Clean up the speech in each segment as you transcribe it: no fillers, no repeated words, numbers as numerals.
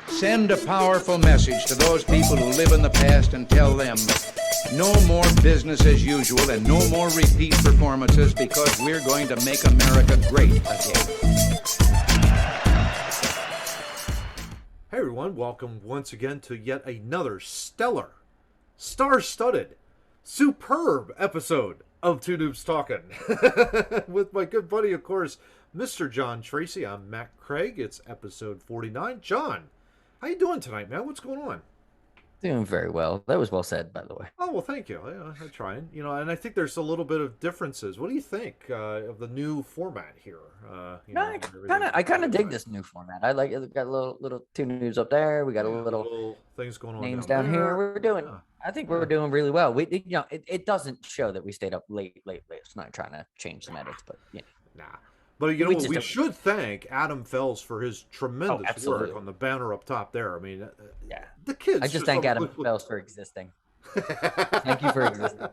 Send a powerful message to those people who live in the past and tell them no more business as usual and no more repeat performances because we're going to make America great again. Hey everyone, welcome once again to yet another stellar, star-studded, superb episode of Two Noobs Talking. With my good buddy, of course, Mr. John Tracy. I'm Matt Craig. It's episode 49. John, how you doing tonight, man? What's going on? Doing very well. That was well said, by the way. Oh, well, thank you. I'm trying. And I think there's a little bit of differences. What do you think of the new format here? I kind of dig this new format. I like it. Got a little two news up there. We got a little things going on. Names down here. We're doing. Yeah. I think we're doing really well. It doesn't show that we stayed up late. It's not trying to change some edits, but yeah. Nah. But we should thank Adam Fells for his tremendous work on the banner up top there. I mean, yeah, the kids. I just thank Adam Fells for existing. Thank you for existing.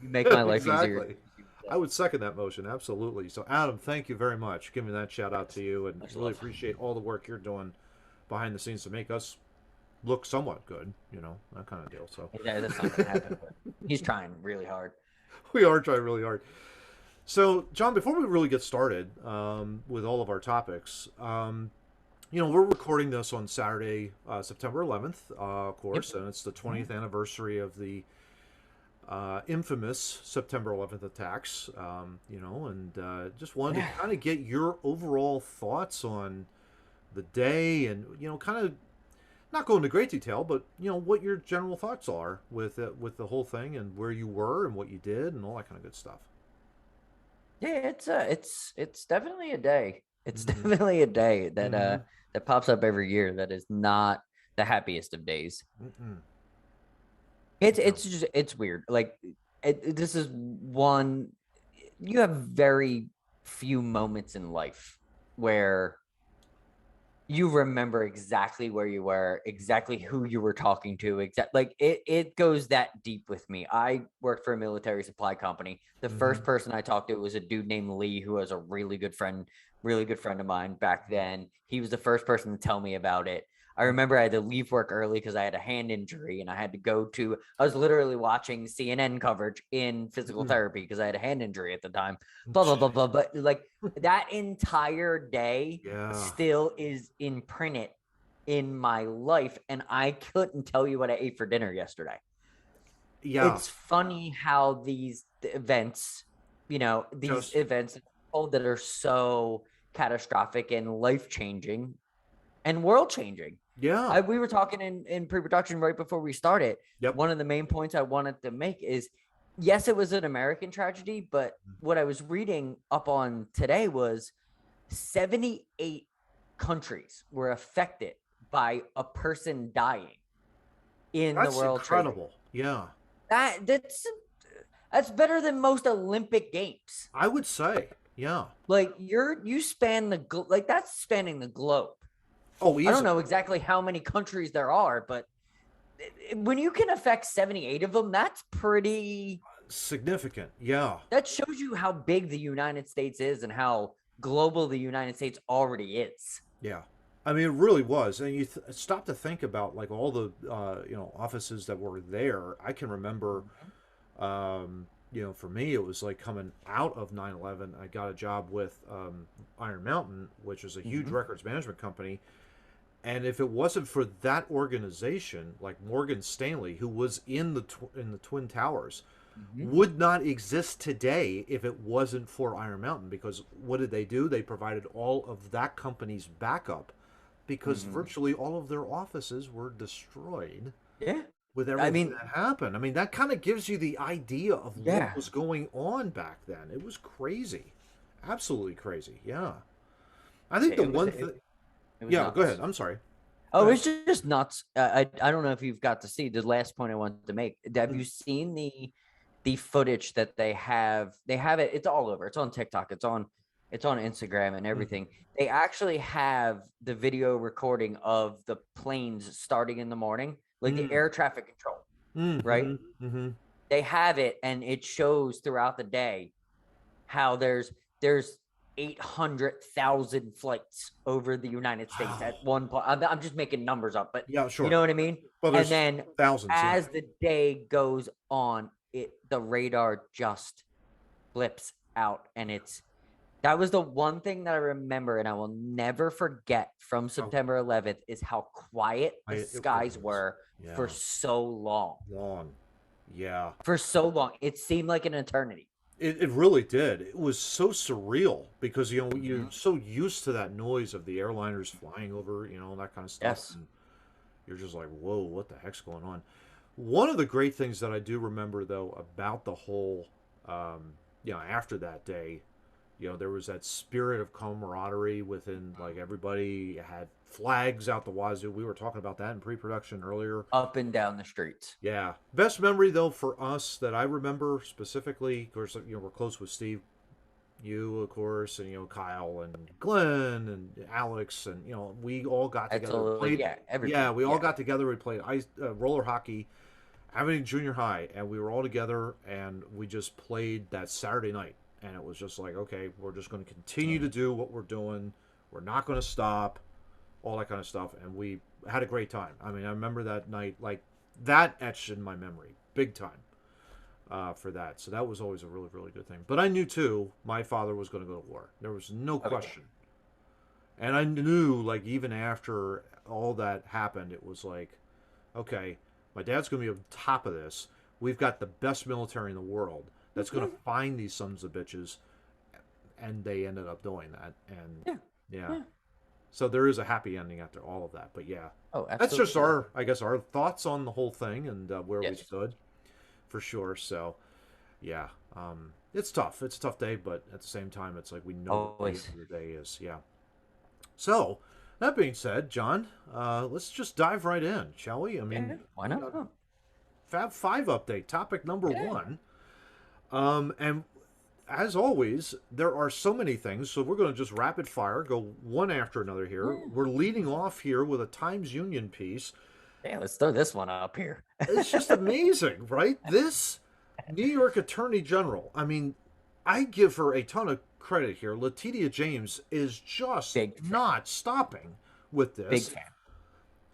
You make my life easier. I would second that motion, absolutely. So, Adam, thank you very much. Give me that shout out to you, and really appreciate all the work you're doing behind the scenes to make us look somewhat good. That kind of deal. So yeah, that's not gonna happen. But he's trying really hard. We are trying really hard. So, John, before we really get started with all of our topics, we're recording this on Saturday, September 11th, of course, and it's the 20th anniversary of the infamous September 11th attacks, and just wanted to kind of get your overall thoughts on the day and, kind of not go into great detail, but, what your general thoughts are with the whole thing and where you were and what you did and all that kind of good stuff. Yeah, it's definitely a day. It's definitely a day that that pops up every year that is not the happiest of days. It's weird. Like this is one. You have very few moments in life where you remember exactly where you were, exactly who you were talking to, it goes that deep with me. I worked for a military supply company. The first person I talked to was a dude named Lee, who was a really good friend of mine back then. He was the first person to tell me about it. I remember I had to leave work early because I had a hand injury and I had to I was literally watching CNN coverage in physical therapy because I had a hand injury at the time, blah, blah, blah, blah. But like that entire day still is imprinted in my life. And I couldn't tell you what I ate for dinner yesterday. Yeah. It's funny how these events, events that are so catastrophic and life-changing and world-changing. Yeah. We were talking in pre-production right before we started. Yep. One of the main points I wanted to make is, yes, it was an American tragedy, but what I was reading up on today was 78 countries were affected by a person dying in the World Trade. That's incredible. Yeah. That's better than most Olympic Games. I would say. Yeah. Like you span that's spanning the globe. Oh, easily. I don't know exactly how many countries there are, but when you can affect 78 of them, that's pretty significant. Yeah. That shows you how big the United States is and how global the United States already is. Yeah. I mean, it really was. And you stop to think about like all the, offices that were there. I can remember, for me, it was like coming out of 9/11. I got a job with Iron Mountain, which is a huge records management company. And if it wasn't for that organization, like Morgan Stanley, who was in the Twin Towers, would not exist today if it wasn't for Iron Mountain. Because what did they do? They provided all of that company's backup, because virtually all of their offices were destroyed. Yeah. With everything that happened. I mean, that kind of gives you the idea of what was going on back then. It was crazy. Absolutely crazy. Yeah. I think one thing... Yeah, nuts. Go ahead. I'm sorry. Oh, it's just nuts. I don't know if you've got to see the last point I wanted to make. Have you seen the footage that they have? They have it. It's all over. It's on TikTok. It's on Instagram and everything. They actually have the video recording of the planes starting in the morning, like the air traffic control, right? They have it, and it shows throughout the day how there's 800,000 flights over the United States at one point. I'm just making numbers up, but Yeah, sure. you know what I mean? Well, And there's then thousands. as the day goes on, the radar just flips out, and that was the one thing that I remember, and I will never forget from September 11th is how quiet the skies were for so long. Yeah. For so long. It seemed like an eternity. It really did. It was so surreal because, you know, you're so used to that noise of the airliners flying over, you know, that kind of stuff. Yes. And you're just like, whoa, what the heck's going on? One of the great things that I do remember, though, about the whole, you know, after that day, you know, there was that spirit of camaraderie within, like, everybody had flags out the wazoo. We were talking about that in pre-production earlier. Up and down the streets. Yeah. Best memory, though, for us that I remember specifically, of course, you know, we're close with Steve, you, of course, and, you know, Kyle and Glenn and Alex, and, you know, we all got together. We all got together. We played roller hockey, Avenue Junior High, and we were all together, and we just played that Saturday night. And it was just like, okay, we're just going to continue to do what we're doing. We're not going to stop, all that kind of stuff. And we had a great time. I mean, I remember that night, like, that etched in my memory, big time, for that. So that was always a really, really good thing. But I knew, too, my father was going to go to war. There was no question. And I knew, like, even after all that happened, it was like, okay, my dad's going to be on top of this. We've got the best military in the world that's going to find these sons of bitches, and they ended up doing that. And yeah. So there is a happy ending after all of that. But yeah, that's just our thoughts on the whole thing and where we stood, for sure. So yeah, it's tough. It's a tough day, but at the same time, it's like we know what the end of the day is. Yeah. So that being said, John, let's just dive right in, shall we? I mean, why not? Fab Five update, topic number 1. And as always, there are so many things, so we're going to just rapid fire, go one after another here. We're leading off here with a Times Union piece. Yeah, let's throw this one up here. It's just amazing, right? This New York Attorney General, I mean, I give her a ton of credit here. Letitia James is just not stopping with this. Big fan.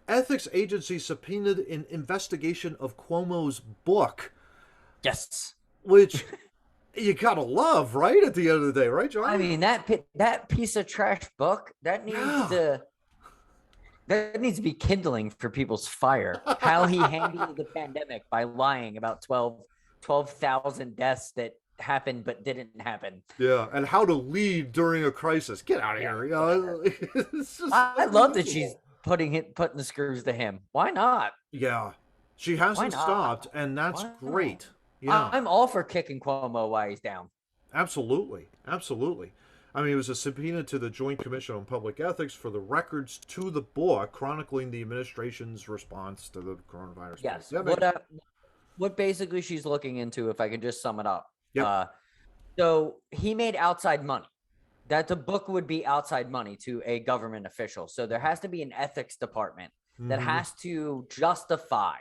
Ethics agency subpoenaed an investigation of Cuomo's book. Yes. Which you gotta love, right? At the end of the day, right, John? I mean, that piece of trash book that needs to be kindling for people's fire. How he handled the pandemic by lying about 12,000 deaths that happened but didn't happen. Yeah, and how to lead during a crisis. Get out of here! You know? I love that she's putting the screws to him. Why not? Yeah, she hasn't stopped, and that's great. Yeah. I'm all for kicking Cuomo while he's down. Absolutely. Absolutely. I mean, it was a subpoena to the Joint Commission on Public Ethics for the records to the book chronicling the administration's response to the coronavirus. Yes. What basically she's looking into, if I could just sum it up. So he made outside money. That the book would be outside money to a government official. So there has to be an ethics department that has to justify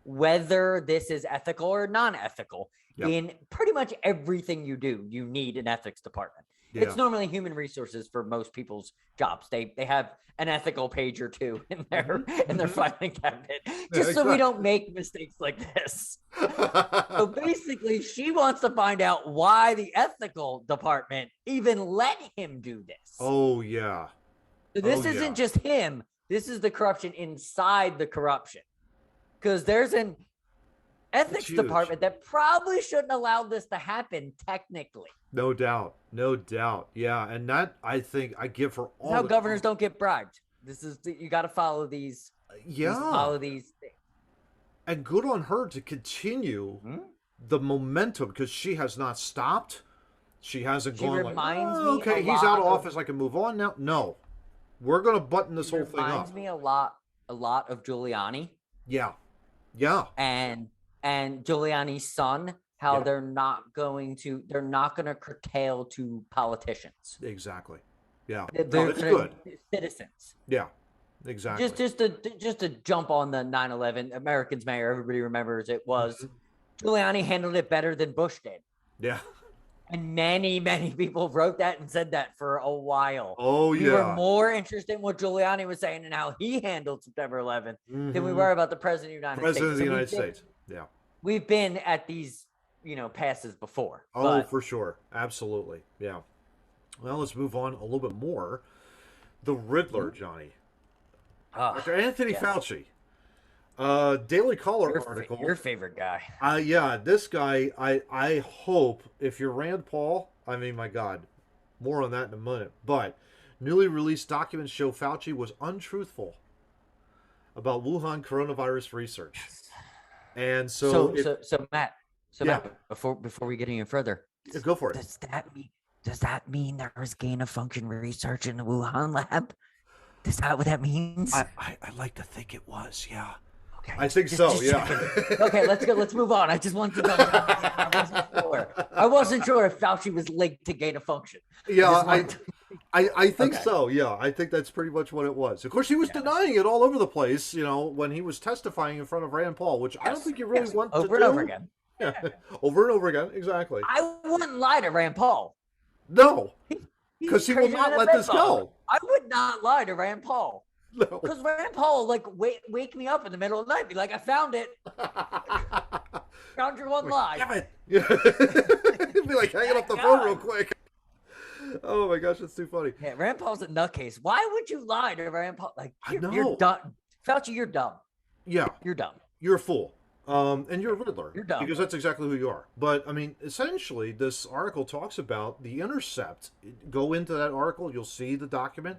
whether this is ethical or non-ethical. In pretty much everything you do, you need an ethics department. It's normally human resources for most people's jobs. They have an ethical page or two in their filing cabinet, just so we don't make mistakes like this. So basically, she wants to find out why the ethical department even let him do this. Oh yeah. So this isn't just him. This is the corruption inside the corruption. Because there's an ethics department that probably shouldn't allow this to happen technically. No doubt. Yeah, and that, I think, I give her all. How governors don't get bribed. This is you got to follow these. Follow these things. And good on her to continue the momentum, because she has not stopped. She hasn't gone like, oh, okay, he's out of office, I can move on now. No, we're gonna button this whole thing up. Reminds me a lot of Giuliani. Yeah. And Giuliani's son, how they're not going to curtail to politicians. Exactly. Yeah. They're good. Citizens. Yeah. Exactly. Just to jump on the 9/11 Americans Mayor, everybody remembers it was Giuliani handled it better than Bush did. Yeah. And many people wrote that and said that for a while. Oh, we yeah. were more interested in what Giuliani was saying and how he handled September 11th than we were about the president of the United President States. of the United States. Yeah. We've been at these, passes before. Oh, but... for sure. Absolutely. Yeah. Well, let's move on a little bit more. The Riddler, Johnny. Dr. Anthony Fauci. Daily Caller article. Your favorite guy. Yeah, this guy, I hope, if you're Rand Paul, I mean, my God, more on that in a minute, but newly released documents show Fauci was untruthful about Wuhan coronavirus research. And so Matt, before we get any further, go for it. Does that mean there was gain of function research in the Wuhan lab? Is that what that means? I like to think it was, yeah. Okay, I think so, yeah. Okay, let's go. Let's move on. I just wanted to know. I wasn't sure if Fauci was linked to gain of function. Yeah, I think so. Yeah, I think that's pretty much what it was. Of course, he was denying it all over the place. When he was testifying in front of Rand Paul, which I don't think you really want to do. Over and over again. Yeah, over and over again. Exactly. I wouldn't lie to Rand Paul. No, because he will not let this go. I would not lie to Rand Paul. No. Because Rand Paul, wake me up in the middle of the night, be like, I found it. Found your one lie. Damn it. Be like hanging up the phone real quick. Oh my gosh, that's too funny. Yeah, Rand Paul's a nutcase. Why would you lie to Rand Paul? You're dumb. Fauci, you're dumb. Yeah. You're dumb. You're a fool. And you're a Riddler. You're dumb. Because that's exactly who you are. But, I mean, essentially, this article talks about The Intercept. Go into that article, you'll see the document.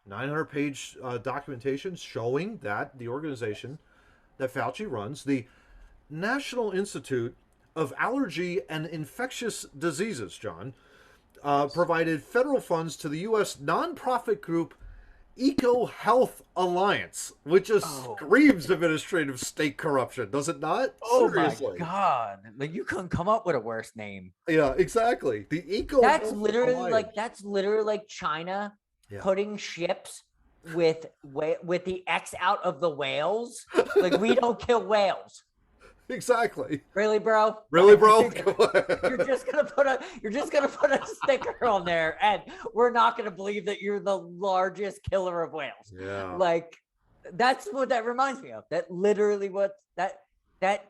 900-page documentation showing that the organization that Fauci runs, the National Institute of Allergy and Infectious Diseases, John, provided federal funds to the U.S. nonprofit group Eco Health Alliance, which just screams administrative state corruption, does it not? Oh Seriously. my God! You couldn't come up with a worse name. Yeah, exactly. The Eco. That's literally like China putting ships with the X out of the whales. Like, we don't kill whales. Exactly. Really, bro? Really, bro? You're just gonna put a sticker on there, and we're not gonna believe that you're the largest killer of whales. Yeah. Like, that's what that reminds me of. That literally what that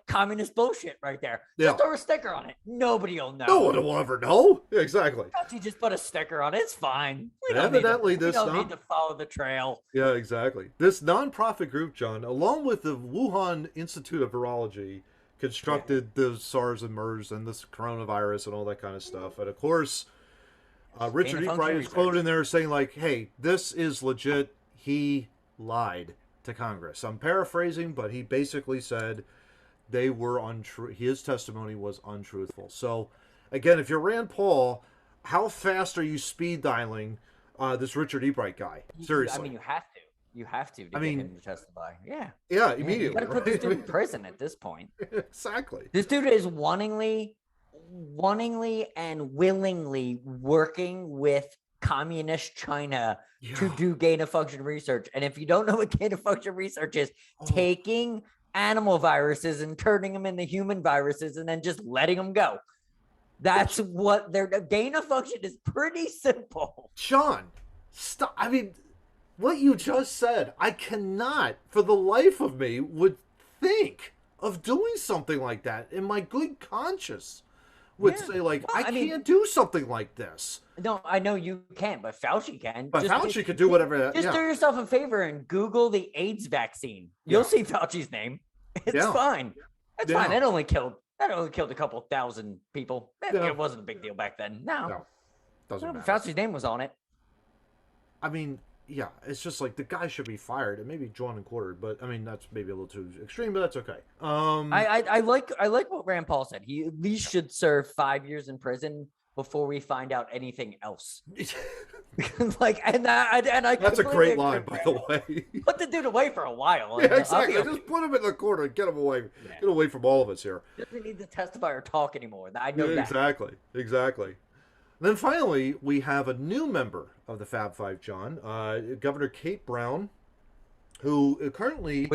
communist bullshit right there. Yeah. Just throw a sticker on it. Nobody will know. No one will ever know. Yeah, exactly. You just put a sticker on it. It's fine. We And evidently, we don't need to follow the trail. Yeah, exactly. This nonprofit group, John, along with the Wuhan Institute of Virology, constructed the SARS and MERS and this coronavirus and all that kind of stuff. And of course, Richard E. Wright is quoted in there saying, like, hey, this is legit. He lied to Congress. I'm paraphrasing, but he basically said they were untrue. His testimony was untruthful. So, again, if you're Rand Paul, how fast are you speed dialing this Richard E. Wright guy? Seriously. I mean, you have to. You have to get him to testify. Yeah. Yeah, immediately. You got to put this dude in prison at this point. Exactly. This dude is wantingly and willingly working with communist China to do gain of function research. And if you don't know what gain of function research is, taking animal viruses and turning them into human viruses and then just letting them go. That's what their gain of function is. Pretty simple. Sean, stop. I mean, what you just said, I cannot, for the life of me, would think of doing something like that. In my good conscience would say, like, I can't do something like this. No, I know you can't, but Fauci can. But Fauci could do whatever. Just do yourself a favor and Google the AIDS vaccine. You'll see Fauci's name. It's fine. It's fine. That only killed a couple thousand people. It wasn't a big deal back then. No. Doesn't matter. Fauci's name was on it. I mean, yeah, it's just like the guy should be fired and maybe drawn and quartered, but I mean that's maybe a little too extreme, but that's okay. I like what Rand Paul said. He at least should serve 5 years in prison before we find out anything else. That's a great line, by the way. Put the dude away for a while. Yeah, exactly. Just put him in the corner and get him away. Yeah. Get away from all of us here. Doesn't need to testify or talk anymore. I know that. Exactly. Then finally, we have a new member of the Fab Five, John, Governor Kate Brown, who currently...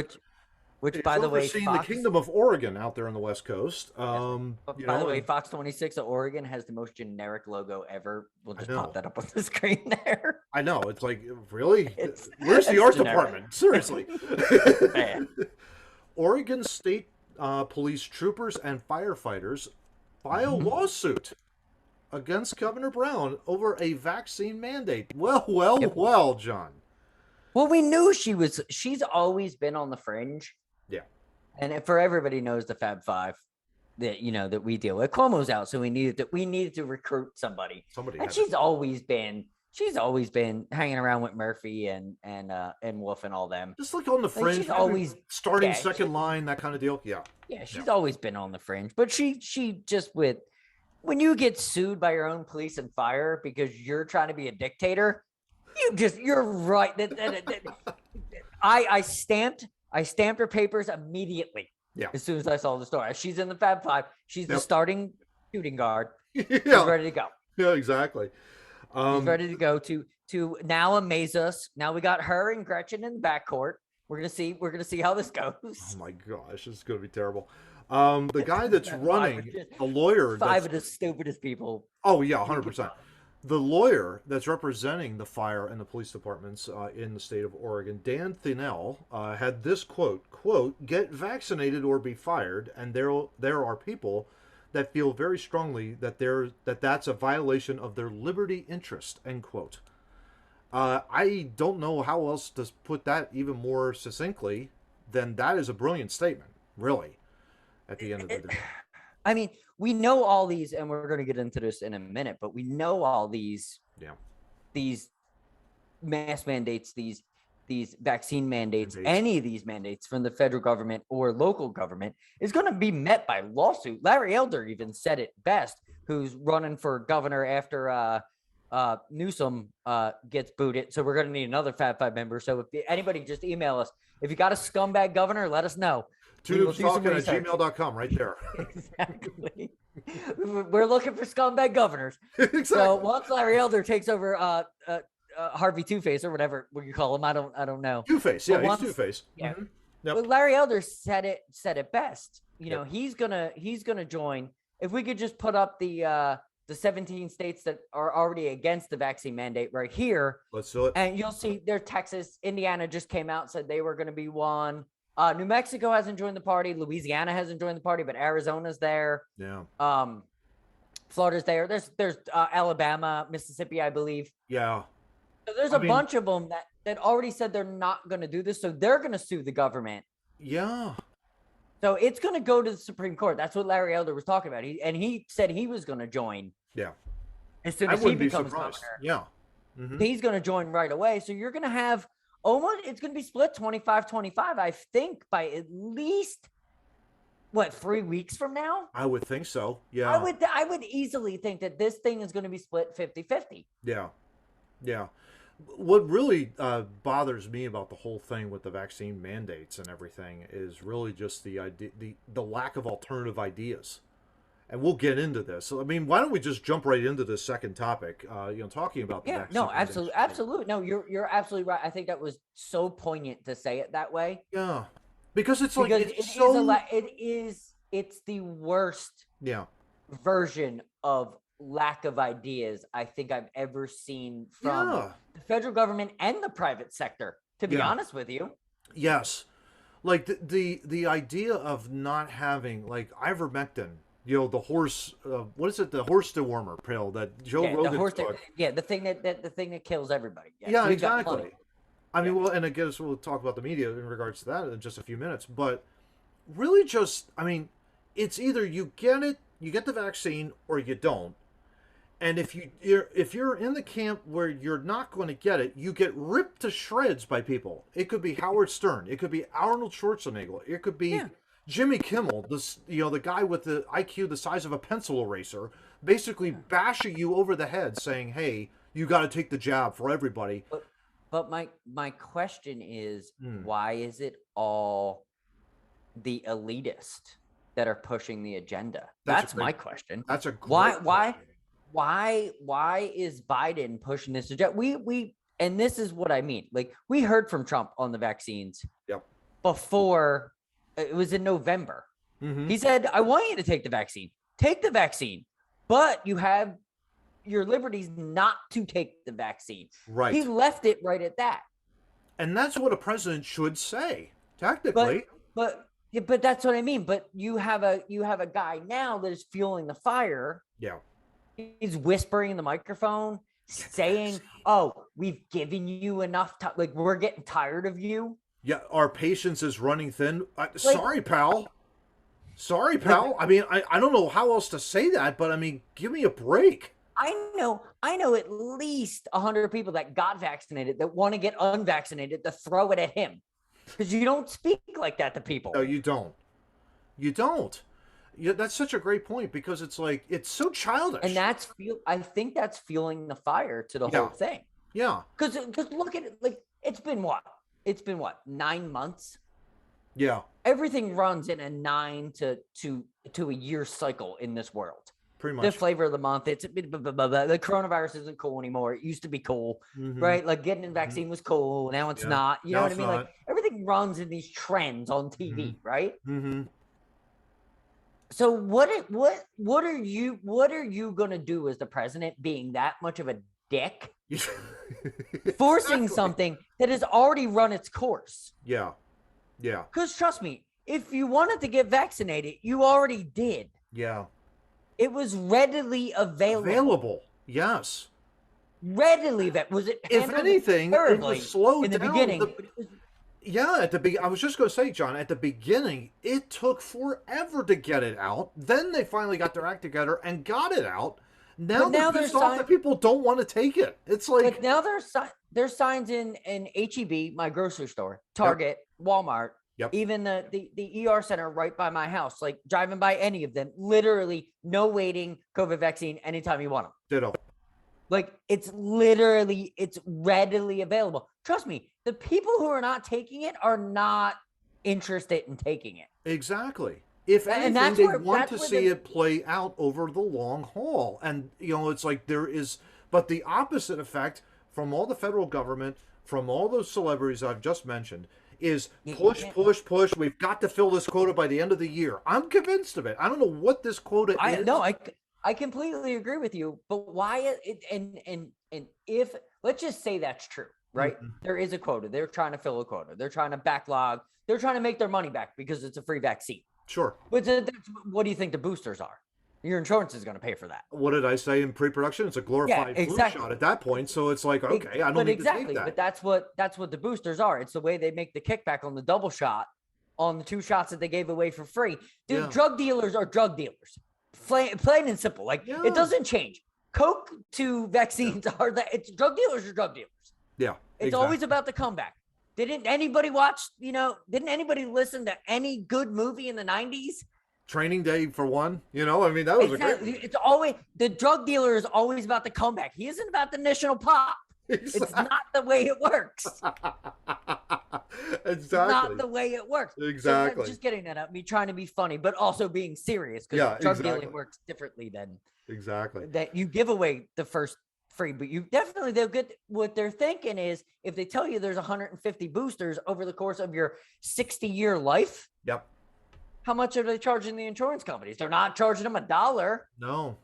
which, He's by the way, overseeing Fox. the Kingdom of Oregon out there on the West Coast. But You by the know, way, and Fox 26 of Oregon has the most generic logo ever. We'll I just know. pop that up on the screen there. I know. It's like, really? It's- Where's the it's art generic. department? Seriously. Bad. Oregon State Police troopers and firefighters file lawsuit against Governor Brown over a vaccine mandate. Well, John. Well, we knew she's always been on the fringe. Yeah. And for everybody knows the Fab Five that that we deal with. Cuomo's out, so we needed to recruit somebody. Somebody And had she's always been hanging around with Murphy and Wolf and all them. Just like on the fringe. she's always starting yeah, second line, that kind of deal. Yeah. Yeah, she's always been on the fringe. But she just when you get sued by your own police and fire because you're trying to be a dictator, you're right. I stamped her papers immediately. Yeah. As soon as I saw the story. She's in the Fab Five. She's the starting shooting guard. Yeah. She's ready to go. Yeah, exactly. She's ready to go to now amaze us. Now we got her and Gretchen in the backcourt. We're gonna see how this goes. Oh my gosh, this is gonna be terrible. The guy that's running, the lawyer, Five of the stupidest people. Oh yeah, 100%. The lawyer that's representing the fire and the police departments in the state of Oregon, Dan Thinnell, had this quote, "Get vaccinated or be fired," and there are people that feel very strongly that that's a violation of their liberty interest, end quote. I don't know how else to put that even more succinctly than that is a brilliant statement, really, at the end of the day. I mean, we know all these, and we're going to get into this in a minute, but we know all these mask mandates, these vaccine mandates, any of these mandates from the federal government or local government is going to be met by lawsuit. Larry Elder even said it best, who's running for governor after Newsom gets booted. So we're going to need another Fab Five member. So if anybody, just email us. If you got a scumbag governor, let us know. TwoNoobsTalking@gmail.com right there. Exactly. We're looking for scumbag governors. Exactly. So once Larry Elder takes over Harvey Two-Face or whatever you call him, I don't know. Two-Face, yeah, he's Two-Face. Yeah. Mm-hmm. Yep. But Larry Elder said it best. He's gonna join. If we could just put up the 17 states that are already against the vaccine mandate right here. Let's do it. And you'll see there, Texas, Indiana just came out and said they were going to be one. New Mexico hasn't joined the party. Louisiana hasn't joined the party, but Arizona's there. Yeah. Florida's there. There's Alabama, Mississippi, I believe. Yeah. So there's a bunch of them that already said they're not going to do this. So they're going to sue the government. Yeah. So it's going to go to the Supreme Court. That's what Larry Elder was talking about. He said he was going to join. Yeah. As soon as he becomes governor. Yeah. Mm-hmm. He's going to join right away. So you're going to have it's going to be split 25-25, I think, by at least 3 weeks from now? I would think so. Yeah. I would easily think that this thing is going to be split 50-50. Yeah. Yeah. What really bothers me about the whole thing with the vaccine mandates and everything is really just the idea, the lack of alternative ideas. And we'll get into this. So, I mean, why don't we just jump right into the second topic? Talking about the vaccine. No, absolutely. No, you're absolutely right. I think that was so poignant to say it that way. Yeah, because it's the worst. Yeah. Version of lack of ideas I think I've ever seen from the federal government and the private sector. To be honest with you. Yes, like the idea of not having like ivermectin. The horse, what is it? The horse dewormer pill that Joe Rogan took. The thing that kills everybody. Yeah, exactly. I mean, well, and I guess we'll talk about the media in regards to that in just a few minutes. But really, it's either you get the vaccine, or you don't. And if you're in the camp where you're not going to get it, you get ripped to shreds by people. It could be Howard Stern. It could be Arnold Schwarzenegger. It could be Jimmy Kimmel, the guy with the IQ the size of a pencil eraser, basically bashing you over the head, saying, "Hey, you got to take the jab for everybody." But my question is, why is it all the elitist that are pushing the agenda? That's my question. That's a great question. Why is Biden pushing this agenda? And this is what I mean. Like, we heard from Trump on the vaccines. Yep. Before It was in November. Mm-hmm. He said, I want you to take the vaccine. Take the vaccine. But you have your liberties not to take the vaccine. Right. He left it right at that. And that's what a president should say, technically. But that's what I mean. But you have a guy now that is fueling the fire. Yeah. He's whispering in the microphone, saying, "Oh, we've given you enough time. Like, we're getting tired of you." Yeah, our patience is running thin. Sorry, pal. Sorry, pal. I mean, I don't know how else to say that, but I mean, give me a break. I know at least 100 people that got vaccinated that want to get unvaccinated to throw it at him. Because you don't speak like that to people. No, you don't. You don't. Yeah, that's such a great point, because it's like, it's so childish. And I think that's fueling the fire to the whole thing. Yeah. Because look at it, like, it's been what? 9 months? Yeah. Everything runs in a 9 to a year cycle in this world. Pretty much. The flavor of the month. It's the coronavirus isn't cool anymore. It used to be cool, right? Like getting a vaccine was cool. Now it's not. You know what I mean? Like everything runs in these trends on TV, right? Mm-hmm. So what are you gonna do as the president, being that much of a dick, forcing something that has already run its course? Yeah. Yeah. Because trust me, if you wanted to get vaccinated, you already did. Yeah. It was readily available. Yes. Readily that was it. If anything, it was slowed in the down. beginning. At the beginning, I was just going to say, John, at the beginning, it took forever to get it out. Then they finally got their act together and got it out. Now they're pissed off that people don't want to take it. It's like, but now there's signs in HEB, my grocery store, Target, Walmart, even the ER center right by my house. Like driving by any of them, literally no waiting, COVID vaccine anytime you want them. Ditto. Like it's readily available. Trust me, the people who are not taking it are not interested in taking it. Exactly. If anything, they want to see it play out over the long haul. And, it's like but the opposite effect from all the federal government, from all those celebrities I've just mentioned, is push. We've got to fill this quota by the end of the year. I'm convinced of it. I don't know what this quota is. No, I completely agree with you. But why? And if let's just say that's true, right? Mm-hmm. There is a quota. They're trying to fill a quota. They're trying to backlog. They're trying to make their money back because it's a free vaccine. Sure. But what do you think the boosters are? Your insurance is going to pay for that. What did I say in pre-production? It's a glorified flu shot at that point. So it's like, okay, I don't need to take that. But that's what the boosters are. It's the way they make the kickback on the double shot, on the 2 shots that they gave away for free. Dude, drug dealers are drug dealers. Plain and simple. Like it doesn't change. Coke to vaccines are that. It's drug dealers or drug dealers. Yeah. It's always about the comeback. Didn't anybody watch, didn't anybody listen to any good movie in the 90s? Training Day, for one. I mean, that was it's always, the drug dealer is always about the comeback. He isn't about the national pop. Exactly. It's not the way it works. Exactly. It's not the way it works. Exactly. So just getting that up, me trying to be funny, but also being serious, because drug dealing works differently than that. You give away the first free, but they'll get what they're thinking is, if they tell you there's 150 boosters over the course of your 60-year life. Yep. How much are they charging the insurance companies? They're not charging them $1. No.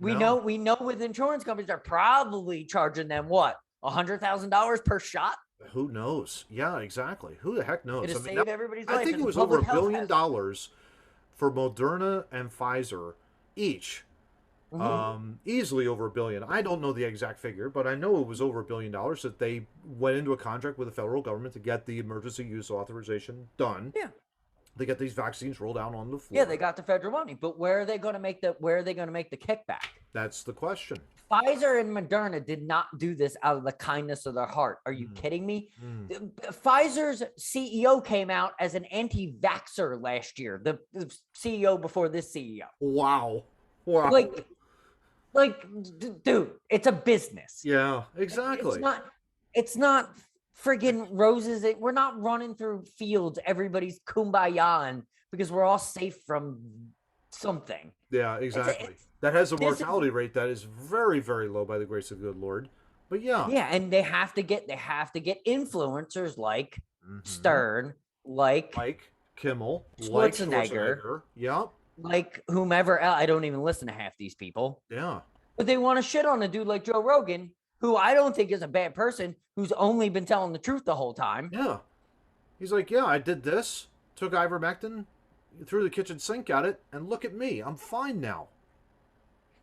We know with insurance companies, they're probably charging them what? $100,000 per shot? Who knows? Yeah, exactly. Who the heck knows? It'll save everybody's life. I think it was over $1 billion for Moderna and Pfizer each. Mm-hmm. Easily over $1 billion. I don't know the exact figure, but I know it was over $1 billion that they went into a contract with the federal government to get the emergency use authorization done. Yeah. They get these vaccines rolled out on the floor. Yeah, they got the federal money, but where are they going to make the kickback? That's the question. Pfizer and Moderna did not do this out of the kindness of their heart. Are you kidding me? Pfizer's CEO came out as an anti-vaxxer last year. The CEO before this CEO. Wow. Like, dude, it's a business. Yeah, exactly. It's not friggin' roses. We're not running through fields. Everybody's kumbaya because we're all safe from something. Yeah, exactly. That has a mortality rate that is very, very low by the grace of the good Lord. But yeah. Yeah, and they have to get influencers like Stern, like Kimmel, like Schwarzenegger, Schwarzenegger. Yep. like whomever else. I don't even listen to half these people. Yeah. But they want to shit on a dude like Joe Rogan, who I don't think is a bad person, who's only been telling the truth the whole time. Yeah. He's like, yeah, I did this, took ivermectin, threw the kitchen sink at it, and look at me. I'm fine now.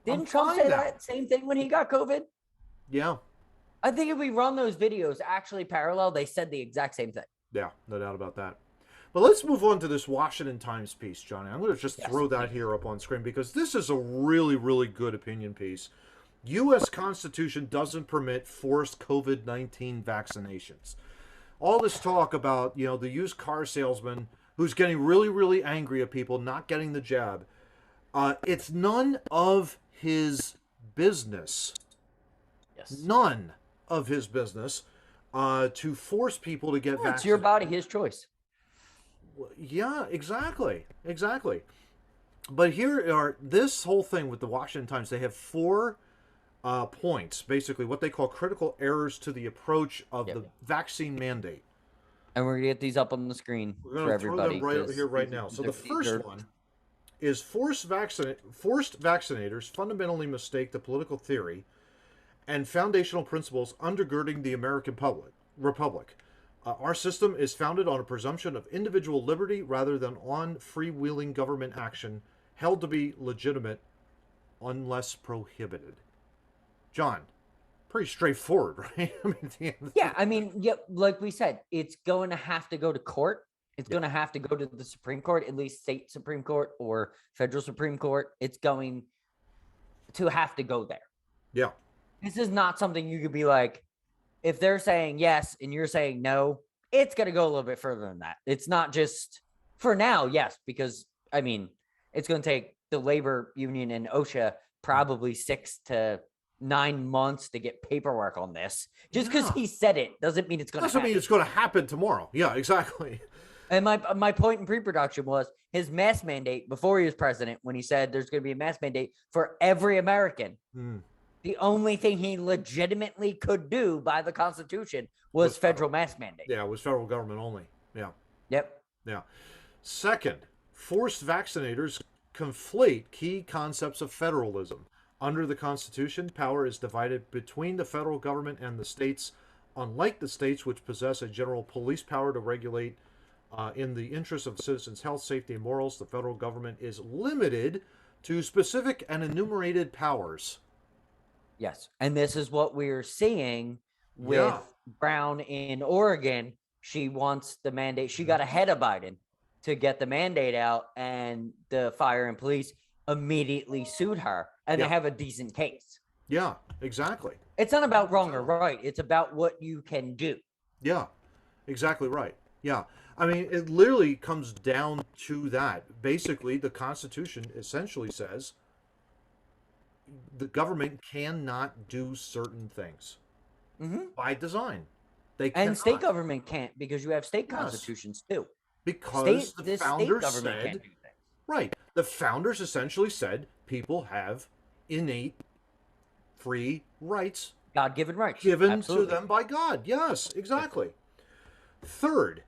Didn't Trump say that same thing when he got COVID? Yeah. I think if we run those videos actually parallel, they said the exact same thing. Yeah, no doubt about that. But let's move on to this Washington Times piece, Johnny. I'm going to just throw that here up on screen because this is a really, really good opinion piece. U.S. Constitution doesn't permit forced COVID-19 vaccinations. All this talk about, the used car salesman who's getting really, really angry at people not getting the jab. It's none of his business. Yes. None of his business to force people to get vaccinated. It's your body, his choice. Yeah, exactly. But here are this whole thing with the Washington Times. They have 4 points, basically what they call critical errors to the approach of the vaccine mandate. And we're gonna get these up on the screen for everybody. Throw them right over here right now. So the first one is forced vaccinators fundamentally mistake the political theory and foundational principles undergirding the American republic. Our system is founded on a presumption of individual liberty rather than on freewheeling government action held to be legitimate unless prohibited. John, pretty straightforward, right? Like we said, it's going to have to go to court. It's going to have to go to the Supreme Court, at least state Supreme Court or federal Supreme Court. It's going to have to go there. Yeah. This is not something you could be like, if they're saying yes and you're saying no, it's going to go a little bit further than that. It's not just for now, yes, because it's going to take the labor union and OSHA probably 6 to 9 months to get paperwork on this. Just because he said it doesn't mean it's going to happen. Doesn't mean it's going to happen tomorrow. Yeah, exactly. And my point in pre-production was his mask mandate before he was president, when he said there's going to be a mask mandate for every American. The only thing he legitimately could do by the Constitution was federal mask mandate. Yeah, it was federal government only. Yeah. Yep. Yeah. Second, forced vaccinators conflate key concepts of federalism. Under the Constitution, power is divided between the federal government and the states. Unlike the states, which possess a general police power to regulate in the interest of citizens' health, safety, and morals, the federal government is limited to specific and enumerated powers. Yes. And this is what we're seeing with Brown in Oregon. She wants the mandate. She got ahead of Biden to get the mandate out, and the fire and police immediately sued her, and they have a decent case. Yeah, exactly. It's not about wrong or right. It's about what you can do. Yeah, exactly right. Yeah. It literally comes down to that. Basically, the Constitution essentially says the government cannot do certain things by design. They cannot. And state government can't, because you have state constitutions too. Because the founders said, right, the founders essentially said people have innate free rights. God-given rights. Given to them by God. Yes, exactly. Third,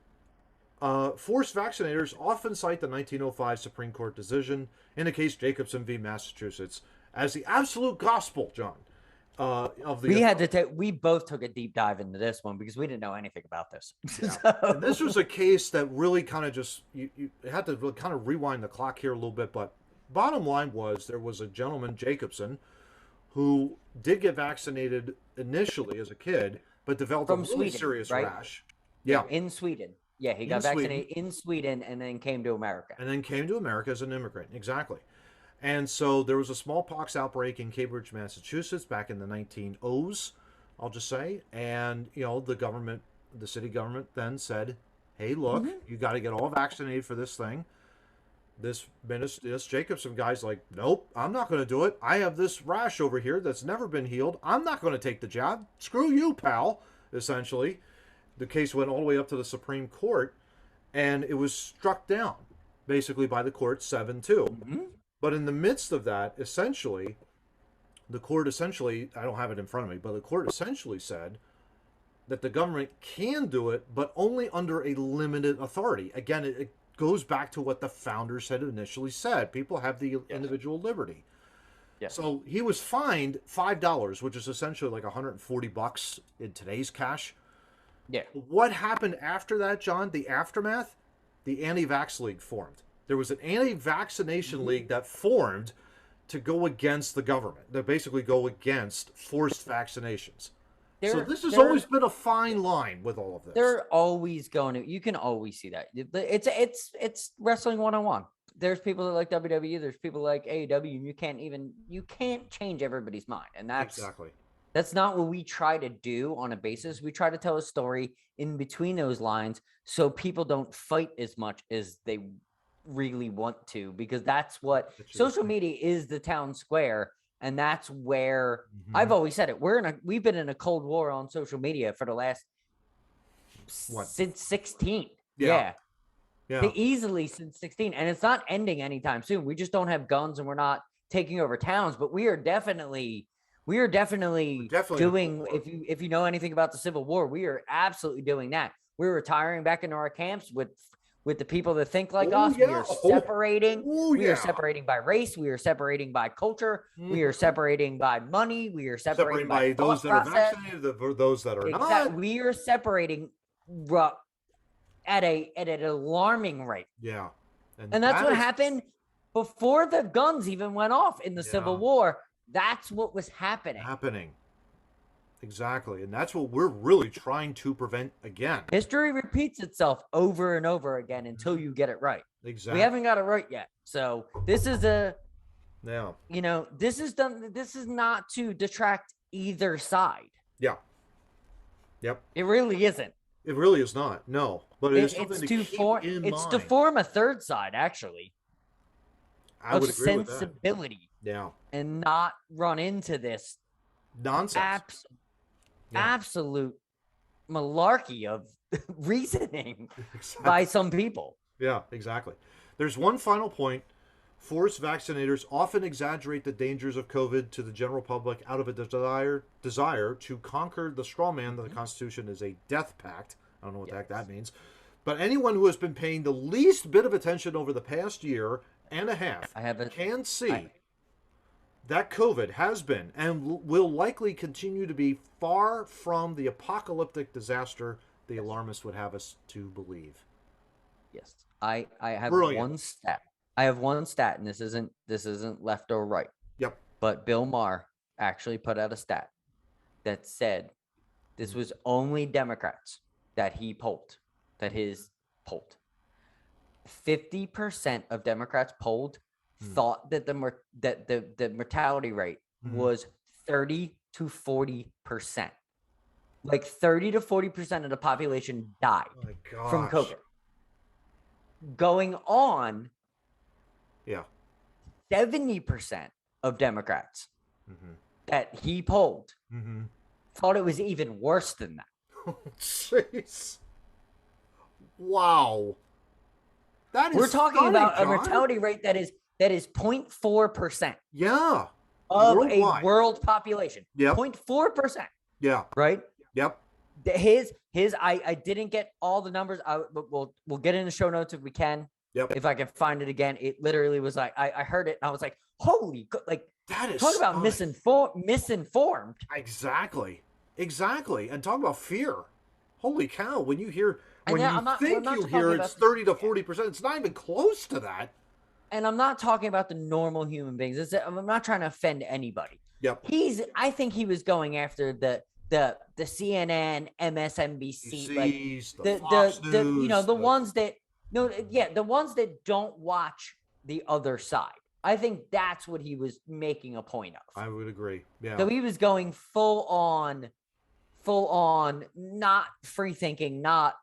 forced vaccinators often cite the 1905 Supreme Court decision in the case Jacobson v. Massachusetts as the absolute gospel, John. We both took a deep dive into this one because we didn't know anything about this. Yeah. And this was a case that really kind of just you had to really kind of rewind the clock here a little bit, but bottom line was there was a gentleman, Jacobson, who did get vaccinated initially as a kid, but developed a really serious rash. Yeah, in Sweden. Yeah, he got vaccinated in Sweden and then came to America. And then came to America as an immigrant, exactly. And so there was a smallpox outbreak in Cambridge, Massachusetts back in the 1900s, I'll just say. And, the city government then said, hey, look, you got to get all vaccinated for this thing. This Jacobson guy's like, nope, I'm not going to do it. I have this rash over here that's never been healed. I'm not going to take the jab. Screw you, pal, essentially. The case went all the way up to the Supreme Court, and it was struck down, basically, by the court 7-2. But in the midst of that, essentially, the court I don't have it in front of me, but the court essentially said that the government can do it, but only under a limited authority. Again, it goes back to what the founders had initially said. People have the individual liberty. Yes. So he was fined $5, which is essentially like $140 in today's cash. Yeah. What happened after that, John? The aftermath? The Anti-Vax League formed. There was an anti-vaccination league that formed to go against the government, to basically go against forced vaccinations. So this has always been a fine line with all of this. They're always going to. You can always see that. It's wrestling 101. There's people that like WWE. There's people like AEW. And you can't change everybody's mind, and that's not what we try to do on a basis. We try to tell a story in between those lines so people don't fight as much as they really want to, because that's what social media is, the town square. And that's where I've always said it. We've been in a cold war on social media for the last since 16. Yeah. Easily since 16. And it's not ending anytime soon. We just don't have guns and we're not taking over towns, but we are definitely doing, if you know anything about the Civil War, we are absolutely doing that. We're retiring back into our camps with the people that think like us. We are separating. We are separating by race. We are separating by culture. We are separating by money. We are separating by those that are vaccinated, those that are not. We are separating at an alarming rate. Yeah. And that's what happened before the guns even went off in the Civil War. That's what was happening. Exactly. And that's what we're really trying to prevent again. History repeats itself over and over again until you get it right. Exactly. We haven't got it right yet. So this is this is not to detract either side. Yeah. Yep. It really isn't. It really is not. No. But it's something to keep in mind. It's to form a third side, actually. I would agree with that. Sensibility. Yeah. And not run into this nonsense. Absolute malarkey of reasoning by some people. Yeah, exactly. There's one final point. Forced vaccinators often exaggerate the dangers of COVID to the general public out of a desire to conquer the straw man that the Constitution is a death pact. I don't know what the heck that means. But anyone who has been paying the least bit of attention over the past year and a half can see that COVID has been and will likely continue to be far from the apocalyptic disaster the alarmists would have us to believe. Yes. I have one stat. I have one stat, and this isn't left or right. Yep. But Bill Maher actually put out a stat that said this was only Democrats that he polled, 50% of Democrats polled thought that the mortality rate was 30 to 40%. Like 30 to 40% of the population died from COVID. Going on, 70% of Democrats that he polled thought it was even worse than that. Oh, jeez. Wow. We're talking about a mortality rate that is 0.4%. Yeah. Of a world population. Yep. 0.4%. Yeah. Right? Yep. I didn't get all the numbers. We'll get in the show notes if we can. Yep. If I can find it again. It literally was like I heard it and I was like, holy, like that is talk about misinformed. Exactly. And talk about fear. Holy cow, when you hear it's 30 to 40%, it's not even close to that. And I'm not talking about the normal human beings. I'm not trying to offend anybody. Yep. I think he was going after the CNN, MSNBC, the ones that the ones that don't watch the other side. I think that's what he was making a point of. I would agree. Yeah. So he was going full on, not free thinking, not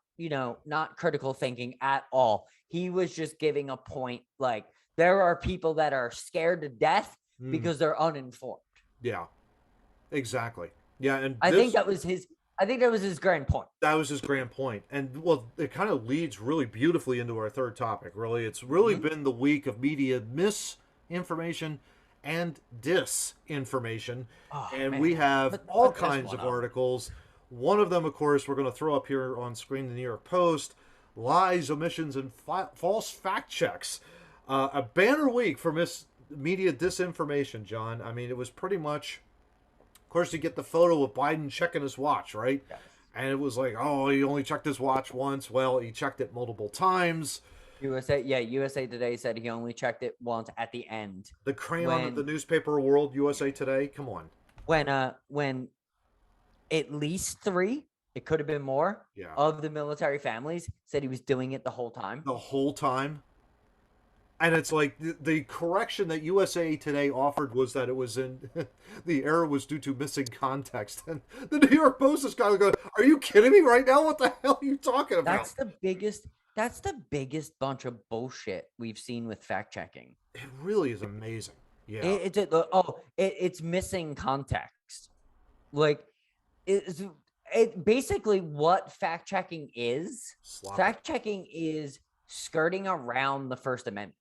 critical thinking at all. He was just giving a point, like there are people that are scared to death because they're uninformed. Yeah, exactly. Yeah, and I think that was his grand point. That was his grand point. And well, it kind of leads really beautifully into our third topic. Really, it's really been the week of media misinformation and disinformation. We have all kinds of articles. One of them, of course, we're going to throw up here on screen, the New York Post. lies, omissions, and false fact checks. A banner week for media disinformation, John. I mean, it was pretty much, of course, you get the photo of Biden checking his watch, right? Yes. And it was like, oh, he only checked his watch once. Well, he checked it multiple times. USA Today said he only checked it once at the end. The crayon of the newspaper world, USA Today. Come on. When at least 3, it could have been more, of the military families said he was doing it the whole time. The whole time. And it's like the correction that USA Today offered was that it was in the error was due to missing context. And the New York Post is kind of going, "Are you kidding me right now? What the hell are you talking about?" That's the biggest bunch of bullshit we've seen with fact checking. It really is amazing. Yeah. It's missing context. Like it basically what fact checking is. Sloppy. Fact checking is skirting around the First Amendment.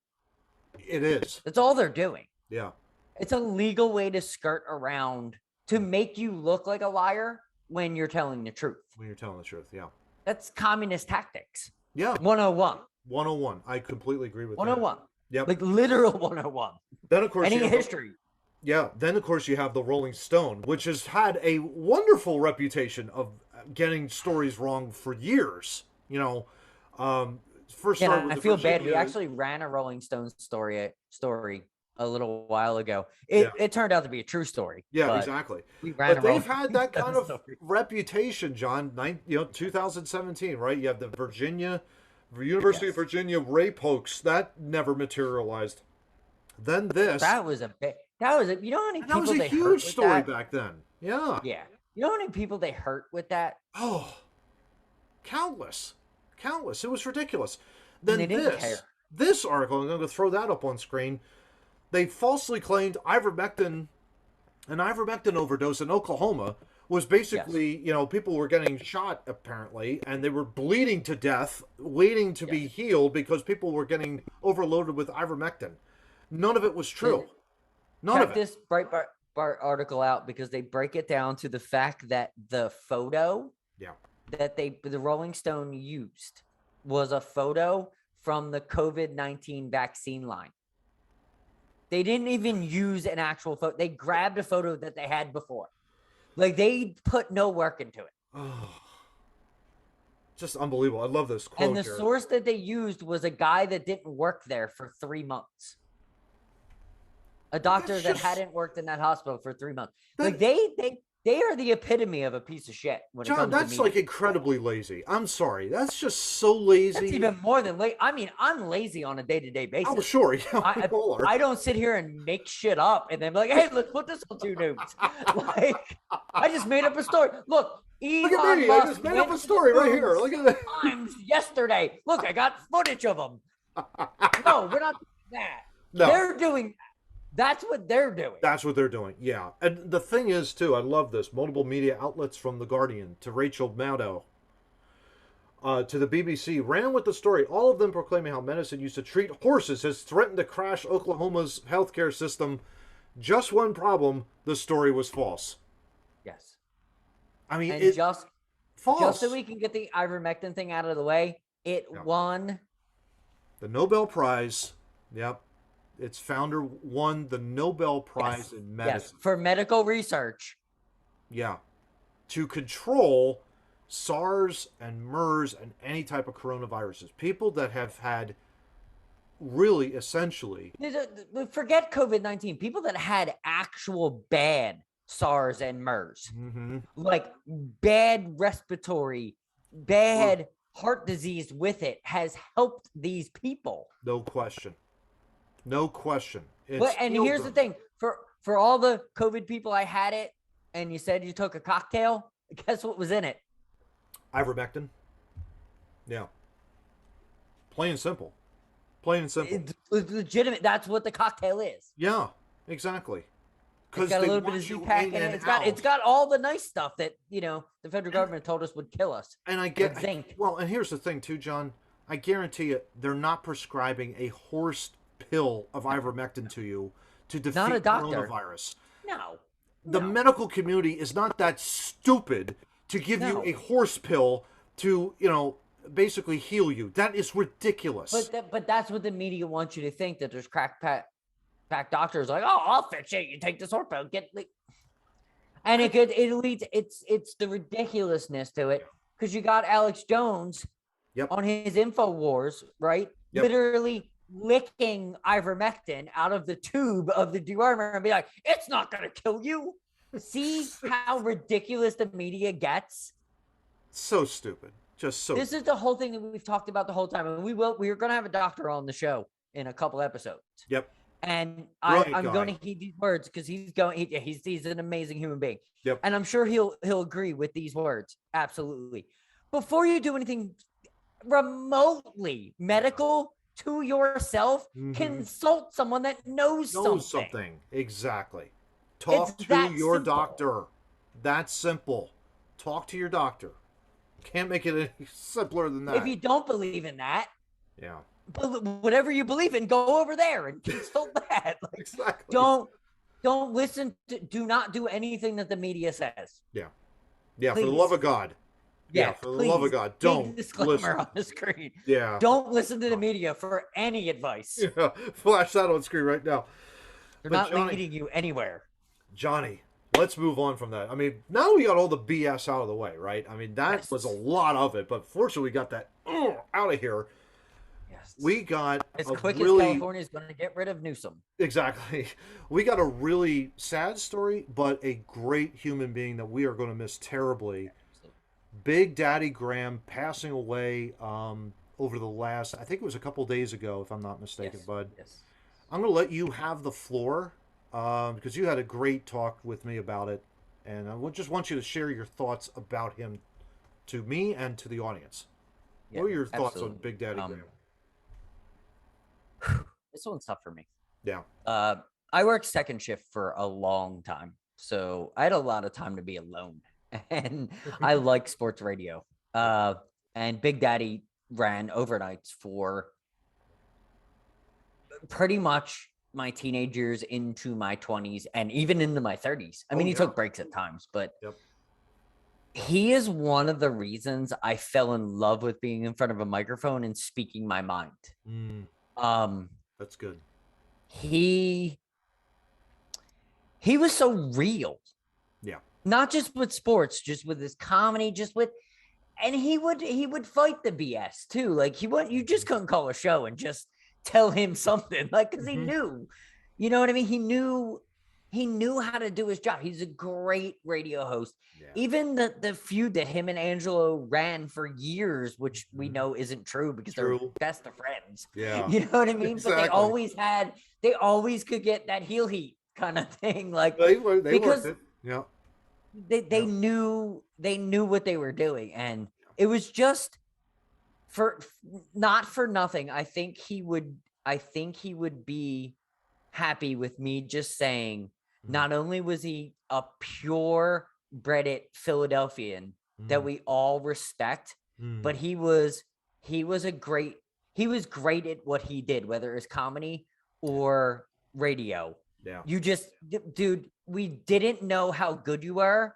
It is. That's all they're doing. Yeah. It's a legal way to skirt around to make you look like a liar when you're telling the truth. When you're telling the truth, yeah. That's communist tactics. Yeah. 101. 101. I completely agree with 101. that. Yep. Like literal 101. Then of course any history. Then of course you have the Rolling Stone, which has had a wonderful reputation of getting stories wrong for years. You know, first started with I the feel bad. Virginia- We actually ran a Rolling Stone story a little while ago. It turned out to be a true story. Yeah, exactly. We ran but they've had that kind of reputation, John. 2017, right? You have the University of Virginia rape hoax that never materialized. Then this. That was a you know how many people that was a huge story back then. Yeah. Yeah. You know how many people they hurt with that? Oh, countless. It was ridiculous. Then they didn't care. This article, I'm going to throw that up on screen. They falsely claimed an ivermectin overdose in Oklahoma was basically, people were getting shot apparently, and they were bleeding to death, waiting to be healed because people were getting overloaded with ivermectin. None of it was true. None of it. Check this Breitbart article out because they break it down to the fact that the photo that the Rolling Stone used was a photo from the COVID-19 vaccine line. They didn't even use an actual photo. They grabbed a photo that they had before. Like, they put no work into it. Oh, just unbelievable. I love this quote. And the source that they used was a guy that didn't work there for 3 months. A doctor that hadn't worked in that hospital for 3 months. Like, they are the epitome of a piece of shit. When John, it comes to that's media. like incredibly lazy. I'm sorry. That's just so lazy. That's even more than lazy. I mean, I'm lazy on a day-to-day basis. Oh, sure. Yeah, I don't sit here and make shit up and then be like, hey, let's put this on Two Noobs. Like, I just made up a story. Look at me. I just made up a story right here. Look at that. Times yesterday. Look, I got footage of them. No, we're not doing that. No. They're doing that. That's what they're doing. That's what they're doing, yeah. And the thing is, too, I love this. Multiple media outlets from The Guardian to Rachel Maddow to the BBC ran with the story, all of them proclaiming how medicine used to treat horses has threatened to crash Oklahoma's healthcare system. Just one problem, the story was false. Yes. I mean, it's just false. Just so we can get the ivermectin thing out of the way, it won the Nobel Prize. Yep. Its founder won the Nobel Prize in medicine. For medical research. Yeah. To control SARS and MERS and any type of coronaviruses. People that have had really essentially... Forget COVID-19. People that had actual bad SARS and MERS. Mm-hmm. Like bad respiratory, bad heart disease with it has helped these people. No question. No question. And here's the thing. For all the COVID people, I had it, and you said you took a cocktail. Guess what was in it? Ivermectin. Yeah. Plain and simple. Plain and simple. It's legitimate. That's what the cocktail is. Yeah, exactly. It's got a little bit of Z-Pack in it. It's got all the nice stuff that, the federal government told us would kill us. And I get zinc. Well, and here's the thing too, John. I guarantee you, they're not prescribing a horse pill of ivermectin to you to defeat coronavirus. No. The medical community is not that stupid to give you a horse pill to, basically heal you. That is ridiculous. But that's what the media wants you to think, that there's crack pack doctors like, oh, I'll fix it. You take this hormone, and it leads. It's the ridiculousness to it, because you got Alex Jones on his InfoWars, right? Literally licking ivermectin out of the tube of the dewormer and be like, it's not gonna kill you. See how ridiculous the media gets? So stupid. Just so. This is the whole thing that we've talked about the whole time, and we're gonna have a doctor on the show in a couple episodes. Yep. And I'm going to heed these words, because he's an amazing human being. Yep. And I'm sure he'll agree with these words. Absolutely. Before you do anything remotely medical to yourself, consult someone that knows something. Exactly. Talk to your doctor. That's simple. Talk to your doctor. Can't make it any simpler than that. If you don't believe in that, yeah, whatever you believe in, go over there and consult that. Exactly. Don't listen to. Do not do anything that the media says. Yeah. Yeah. Please. For the love of God. Yeah. For the love of God, don't disclaimer listen on the screen. Yeah. Don't listen to the media for any advice. Yeah. Flash that on screen right now. They're not leading you anywhere. Johnny, let's move on from that. I mean, now we got all the BS out of the way, right? I mean, that was a lot of it, but fortunately we got that out of here. Yes. We got as quick as California is going to get rid of Newsom. Exactly. We got a really sad story, but a great human being that we are going to miss terribly. Absolutely. Big Daddy Graham passing away over the last, I think it was a couple days ago, if I'm not mistaken, bud. Yes. I'm going to let you have the floor. Because you had a great talk with me about it, and I just want you to share your thoughts about him to me and to the audience. Yeah, what are your thoughts on Big Daddy Graham? This one's tough for me. Yeah. I worked second shift for a long time, so I had a lot of time to be alone, and I like sports radio. And Big Daddy ran overnights for pretty much my teenage years into my 20s and even into my 30s. I mean, he took breaks at times, but he is one of the reasons I fell in love with being in front of a microphone and speaking my mind. That's good. He was so real. Yeah. Not just with sports, just with his comedy, and he would fight the BS too. Like you just couldn't call a show and just tell him something, like, because he knew, you know what I mean? He knew how to do his job. He's a great radio host. Yeah. Even the feud that him and Angelo ran for years, which we know isn't true because they're best of friends. Yeah. You know what I mean? Exactly. But they always could get that heel heat kind of thing. Like they worked it. Yeah. They knew what they were doing. And it was just not for nothing. I think he would be happy with me just saying, not only was he a pure breaded Philadelphian that we all respect, but he was great at what he did, whether it was comedy or radio. Yeah. Dude, we didn't know how good you were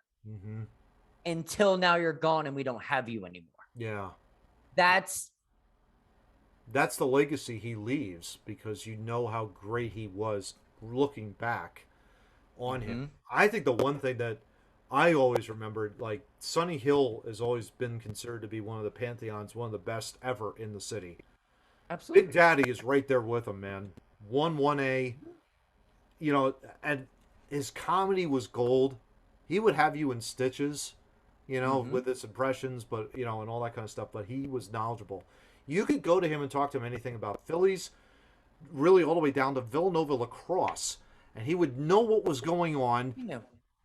until now you're gone and we don't have you anymore. Yeah. That's the legacy he leaves, because you know how great he was looking back on him. I think the one thing that I always remembered, like, Sonny Hill has always been considered to be one of the pantheons, one of the best ever in the city. Absolutely. Big Daddy is right there with him, man. 1A, you know, and his comedy was gold. He would have you in stitches, you know, with his impressions, but, you know, and all that kind of stuff, but he was knowledgeable. You could go to him and talk to him anything about Phillies, really all the way down to Villanova lacrosse, and he would know what was going on,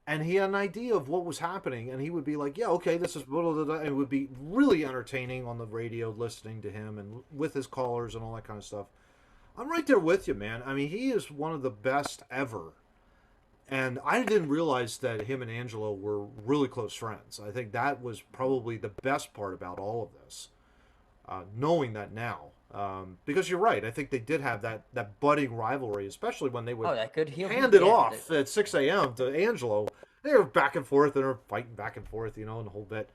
and he had an idea of what was happening, and he would be like, yeah, okay, this is blah, blah, blah, and it would be really entertaining on the radio listening to him and with his callers and all that kind of stuff. I'm right there with you, man. I mean, he is one of the best ever, and I didn't realize that him and Angelo were really close friends. I think that was probably the best part about all of this. Knowing that now, because you're right, I think they did have that budding rivalry, especially when they would hand it off at 6 a.m. to Angelo. They were back and forth, and they're fighting back and forth, you know, and the whole bit.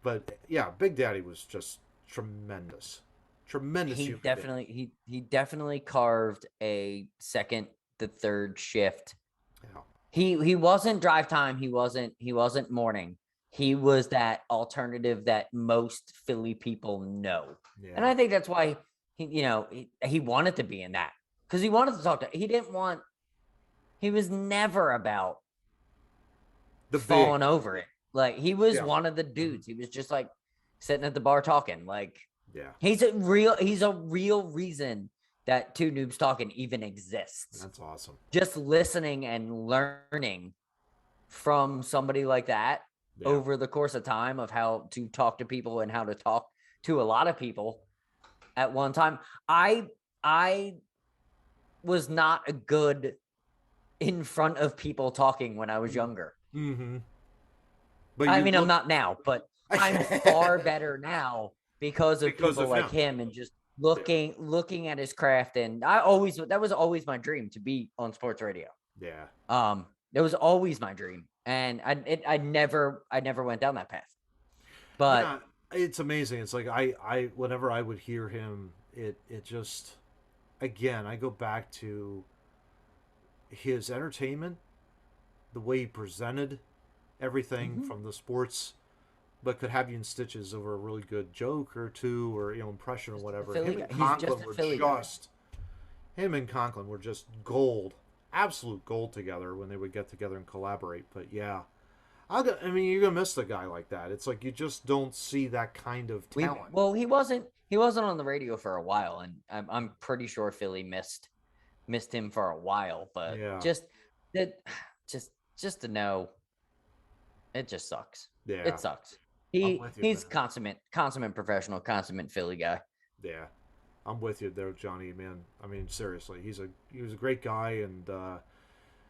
But yeah, Big Daddy was just tremendous He human being. definitely carved a second to third shift. Yeah. He wasn't drive time. He wasn't morning. He was that alternative that most Philly people know. Yeah. And I think that's why he wanted to be in that, because he wanted to talk to. He was never about the falling big. over it. Like, he was one of the dudes. He was just like sitting at the bar talking. Like, he's a real reason that Two Noobs Talking even exists. That's awesome. Just listening and learning from somebody like that over the course of time of how to talk to people and how to talk to a lot of people at one time. I was not a good in front of people talking when I was younger. Mm-hmm. But I'm not now, but I'm far better now because of people like him and just looking at his craft. And that was always my dream, to be on sports radio. Yeah. That was always my dream, and I never went down that path. But it's amazing. It's like I whenever I would hear him, it just, again, I go back to his entertainment, the way he presented everything from the sports, but could have you in stitches over a really good joke or two, or impression or whatever. Him and Conklin were just gold, absolute gold together when they would get together and collaborate. But yeah, you're gonna miss the guy like that. It's like you just don't see that kind of talent. He wasn't on the radio for a while, and I'm pretty sure Philly missed him for a while. But just to know, it just sucks. Yeah, it sucks. He's consummate professional, consummate Philly guy. Yeah, I'm with you there, Johnny, man. I mean, seriously, he was a great guy, and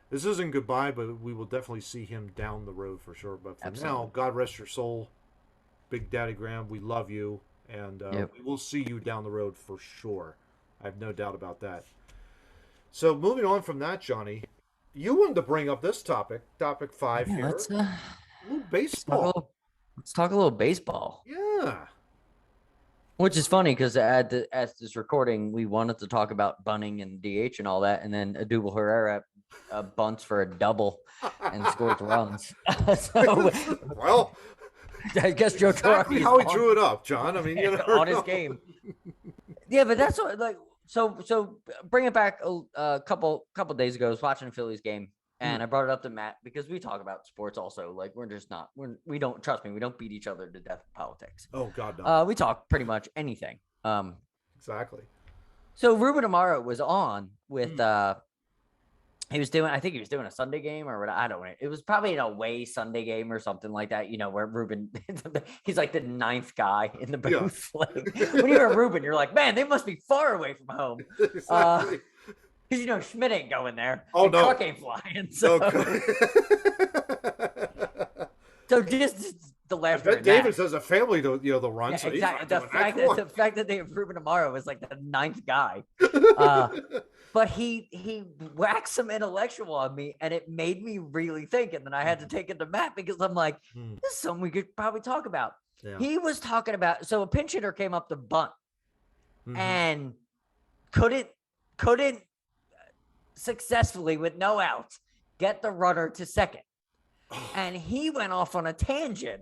this isn't goodbye, but we will definitely see him down the road for sure. But for now, God rest your soul, Big Daddy Graham. We love you, and we will see you down the road for sure. I have no doubt about that. So moving on from that, Johnny, you wanted to bring up this topic 5 here. Let's baseball. Let's talk a little baseball. Yeah. Which is funny because at this recording, we wanted to talk about bunting and DH and all that, and then Adubel Herrera bunts for a double and scores runs. Well, I guess Joe exactly how he drew it up, John. I mean, on his game. Yeah, but that's what, like, so bring it back a couple days ago. I was watching a Phillies game, and I brought it up to Matt because we talk about sports also. Like, we don't, trust me, we don't beat each other to death in politics. Oh God, no. We talk pretty much anything. Exactly. So Ruben Amaro was on with I think he was doing a Sunday game or what, I don't know. It was probably an away Sunday game or something like that, where Ruben, he's like the ninth guy in the booth. Yeah. Like, when you hear Ruben, you're like, man, they must be far away from home. Exactly. Because Schmidt ain't going there. Oh, no. Clark ain't flying. So, so just the laughter. I bet Davis has a family to the run. Yeah, so exactly. The fact that they have Ruben Amaro is like the ninth guy. But he waxed some intellectual on me, and it made me really think. And then I had to take it to Matt because I'm like, this is something we could probably talk about. Yeah. He was talking about, so a pinch hitter came up to bunt and couldn't successfully, with no outs, get the runner to second. And he went off on a tangent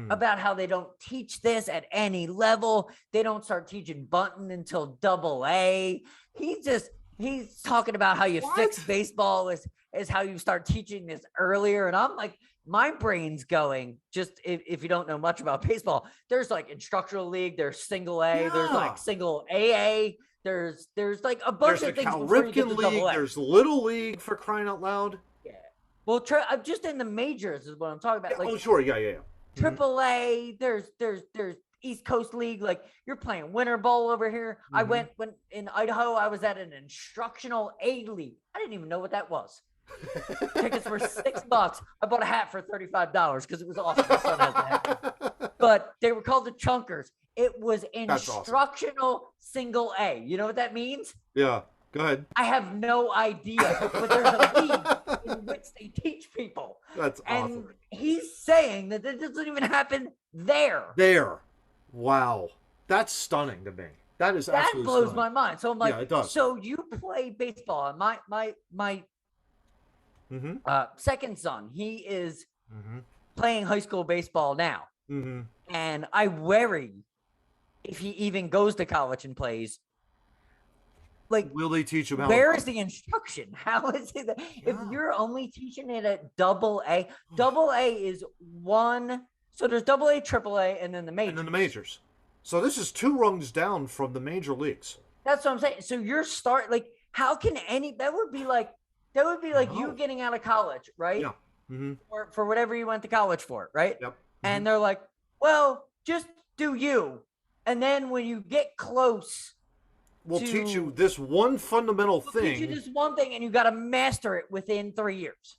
about how they don't teach this at any level. They don't start teaching bunting until AA. He's talking about how you fix baseball is how you start teaching this earlier. And I'm like, my brain's going, just if you don't know much about baseball, there's like instructional league, there's single A, there's like single AA. There's like a bunch of things. Cal Ripken League. There's Little League, for crying out loud. Yeah. Well, I'm just in the majors is what I'm talking about. Yeah, like, sure. Yeah. Triple A. There's East Coast League. Like, you're playing Winter Bowl over here. I went when in Idaho. I was at an instructional A league. I didn't even know what that was. Tickets were $6. I bought a hat for $35 because it was awesome. My son has a hat. But they were called the Chunkers. It was instructional single A. You know what that means? Yeah. Go ahead. I have no idea, but there's a league in which they teach people. That's awesome. And he's saying that this doesn't even happen there. Wow, that's stunning to me. That is That absolutely blows stunning. my mind. So I'm like, Yeah, it does. so you play baseball. And my Mm-hmm. second son, he is Mm-hmm. playing high school baseball now. Mm-hmm. And I worry if he even goes to college and plays. Like, Will they teach him how to where bunt? is the instruction? How is it that if Yeah. you're only teaching it at double A is one. So there's double A, triple A, and then the And then the majors. majors. So this is 2 rungs down from the major leagues. That's what I'm saying. So you're like, how can that would be like you No. getting out of college, right? Yeah. Mm-hmm. Or for whatever you went to college for, right? Yep. Mm-hmm. And they're like, well, just do you. And then when you get close, We'll teach you this one fundamental we'll thing. teach you this one thing, and you got to master it within 3 years.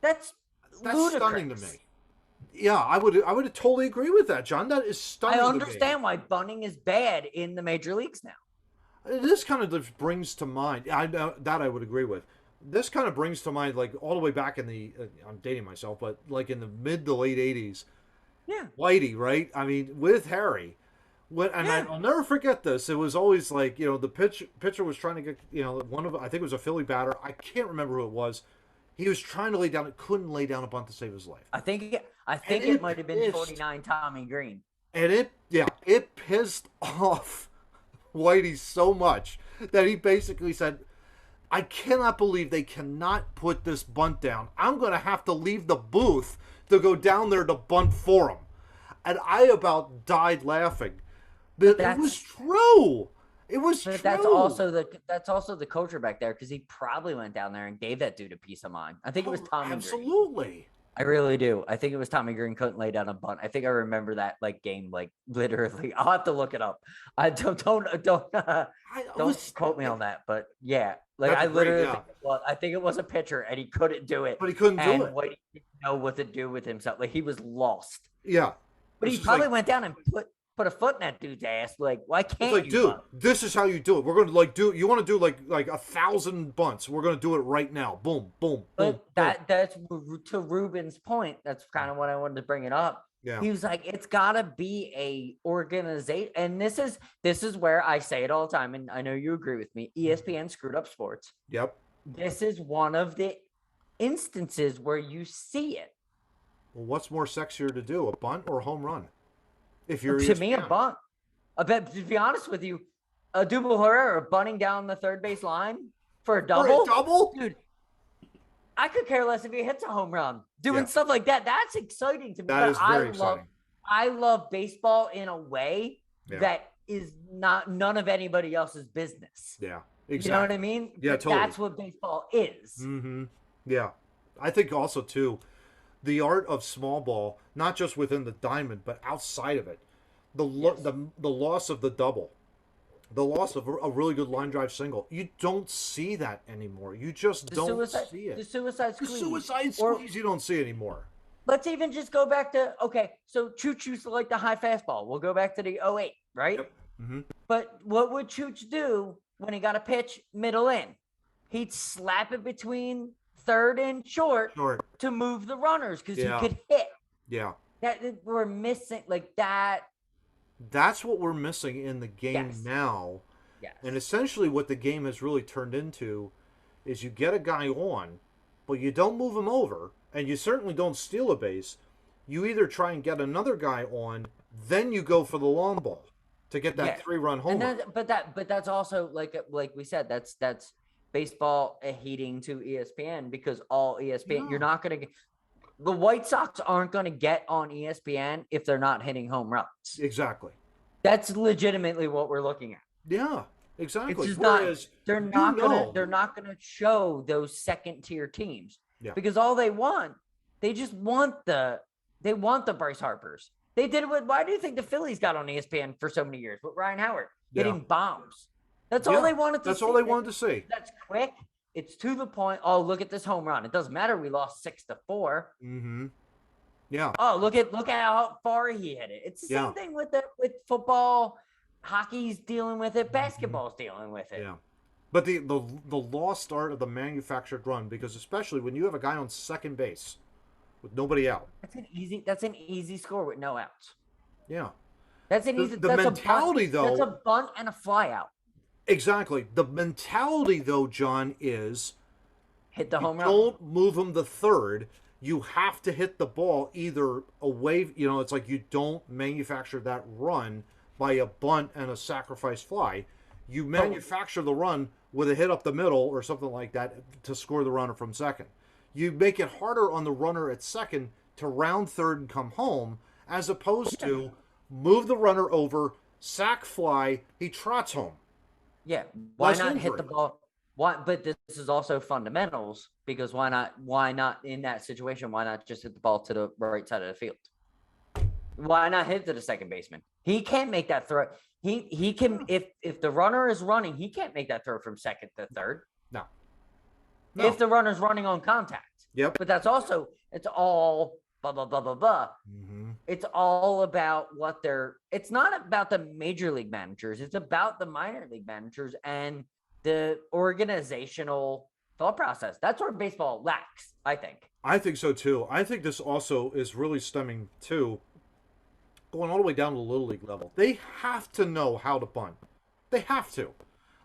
That's ludicrous. Stunning to me. Yeah, I would totally agree with that, John. That is stunning. I understand why bunting is bad in the major leagues now. This kind of just brings to mind. I would agree with. This kind of brings to mind, like all the way back in the. I'm dating myself, but like in the mid to late '80s. Yeah. Whitey, right? I mean, with Harry. I'll never forget this. It was always like, the pitcher was trying to get, I think it was a Philly batter. I can't remember who it was. He was trying to lay down, couldn't lay down a bunt to save his life. I think it might have been 49 Tommy Green. And it pissed off Whitey so much that he basically said, I cannot believe they cannot put this bunt down. I'm going to have to leave the booth to go down there to bunt for him. And I about died laughing. But it was true. It was true. That's also the coach back there, because he probably went down there and gave that dude a piece of mind. I think it was Tommy Absolutely. Green. I really do. I think it was Tommy Green couldn't lay down a bunt. I think I remember that game literally. I'll have to look it up. I don't quote me on that, but yeah, I literally I think it was a pitcher and he couldn't do it. But he couldn't do it. What he didn't know what to do with himself. Like, he was lost. Yeah. But he probably went down and put a foot in that dude's ass. Like, why can't you? Dude, bunt? this is how you do it. We're gonna do. You want to do like 1,000 bunts? We're gonna do it right now. Boom, boom, boom. But that's to Ruben's point. That's kind of what I wanted to bring it up. Yeah. He was like, it's gotta be a organization, and this is where I say it all the time, and I know you agree with me. ESPN screwed up sports. Yep. This is one of the instances where you see it. Well, what's more sexier to do, a bunt or a home run? If you're to me, a bunt. I bet, to be honest with you, a double Herrera bunting down the third base line for a double. Dude. I could care less if he hits a home run. Doing stuff like that, that's exciting to me. That is very exciting. I love baseball in a way that is none of anybody else's business. Yeah, exactly. You know what I mean? Yeah, totally. That's what baseball is. Mm-hmm. Yeah, I think also too, the art of small ball, not just within the diamond, but outside of it, the loss of the double, the loss of a really good line drive single. You don't see that anymore. You just don't see it. The suicide squeeze. The suicide squeeze you don't see anymore. Let's even just go back to, so Chooch used to like the high fastball. We'll go back to the 08, right? Yep. Mm-hmm. But what would Chooch do when he got a pitch middle in? He'd slap it between third and short to move the runners because he could hit. Yeah. That we're missing that. That's what we're missing in the game now. Yes. And essentially what the game has really turned into is you get a guy on, but you don't move him over, and you certainly don't steal a base. You either try and get another guy on, then you go for the long ball to get that 3-run home run. But that's also like we said, that's baseball heeding to ESPN, because all ESPN you're not going to the White Sox aren't going to get on ESPN if they're not hitting home runs. Exactly. That's legitimately what we're looking at. Yeah, exactly. It's just they're not going to show those second tier teams because all they just want the Bryce Harpers. They did it with, why do you think the Phillies got on ESPN for so many years with Ryan Howard hitting bombs? That's all they wanted to see. That's all they wanted to see. That's quick. It's to the point. Oh, look at this home run. It doesn't matter. We lost 6-4. Mm-hmm. Yeah. Oh, look at how far he hit it. It's the same thing with football. Hockey's dealing with it. Basketball's dealing with it. Yeah. But the lost art of the manufactured run, because especially when you have a guy on second base with nobody out. That's an easy score with no outs. Yeah. That's an easy. The That's mentality, a bunt, though. That's a bunt and a fly out. Exactly. The mentality, though, John, is Hit the you home run. don't move them to third. You have to hit the ball either away. You know, it's like you don't manufacture that run by a bunt and a sacrifice fly. You manufacture the run with a hit up the middle or something like that to score the runner from second. You make it harder on the runner at second to round third and come home, as opposed to move the runner over, sack fly, he trots home. Yeah. Why Less not injury. hit the ball? Why? But this is also fundamentals, because why not? Why not in that situation? Why not just hit the ball to the right side of the field? Why not hit to the second baseman? He can't make that throw. He can, if the runner is running, he can't make that throw from second to third. No. If the runner's running on contact. Yep. But that's also, it's all blah blah blah blah blah. Mm-hmm. It's all about what they're. It's not about the major league managers. It's about the minor league managers and the organizational thought process. That's where baseball lacks, I think. I think so too. I think this also is really stemming too, going all the way down to the little league level. They have to know how to bunt. They have to.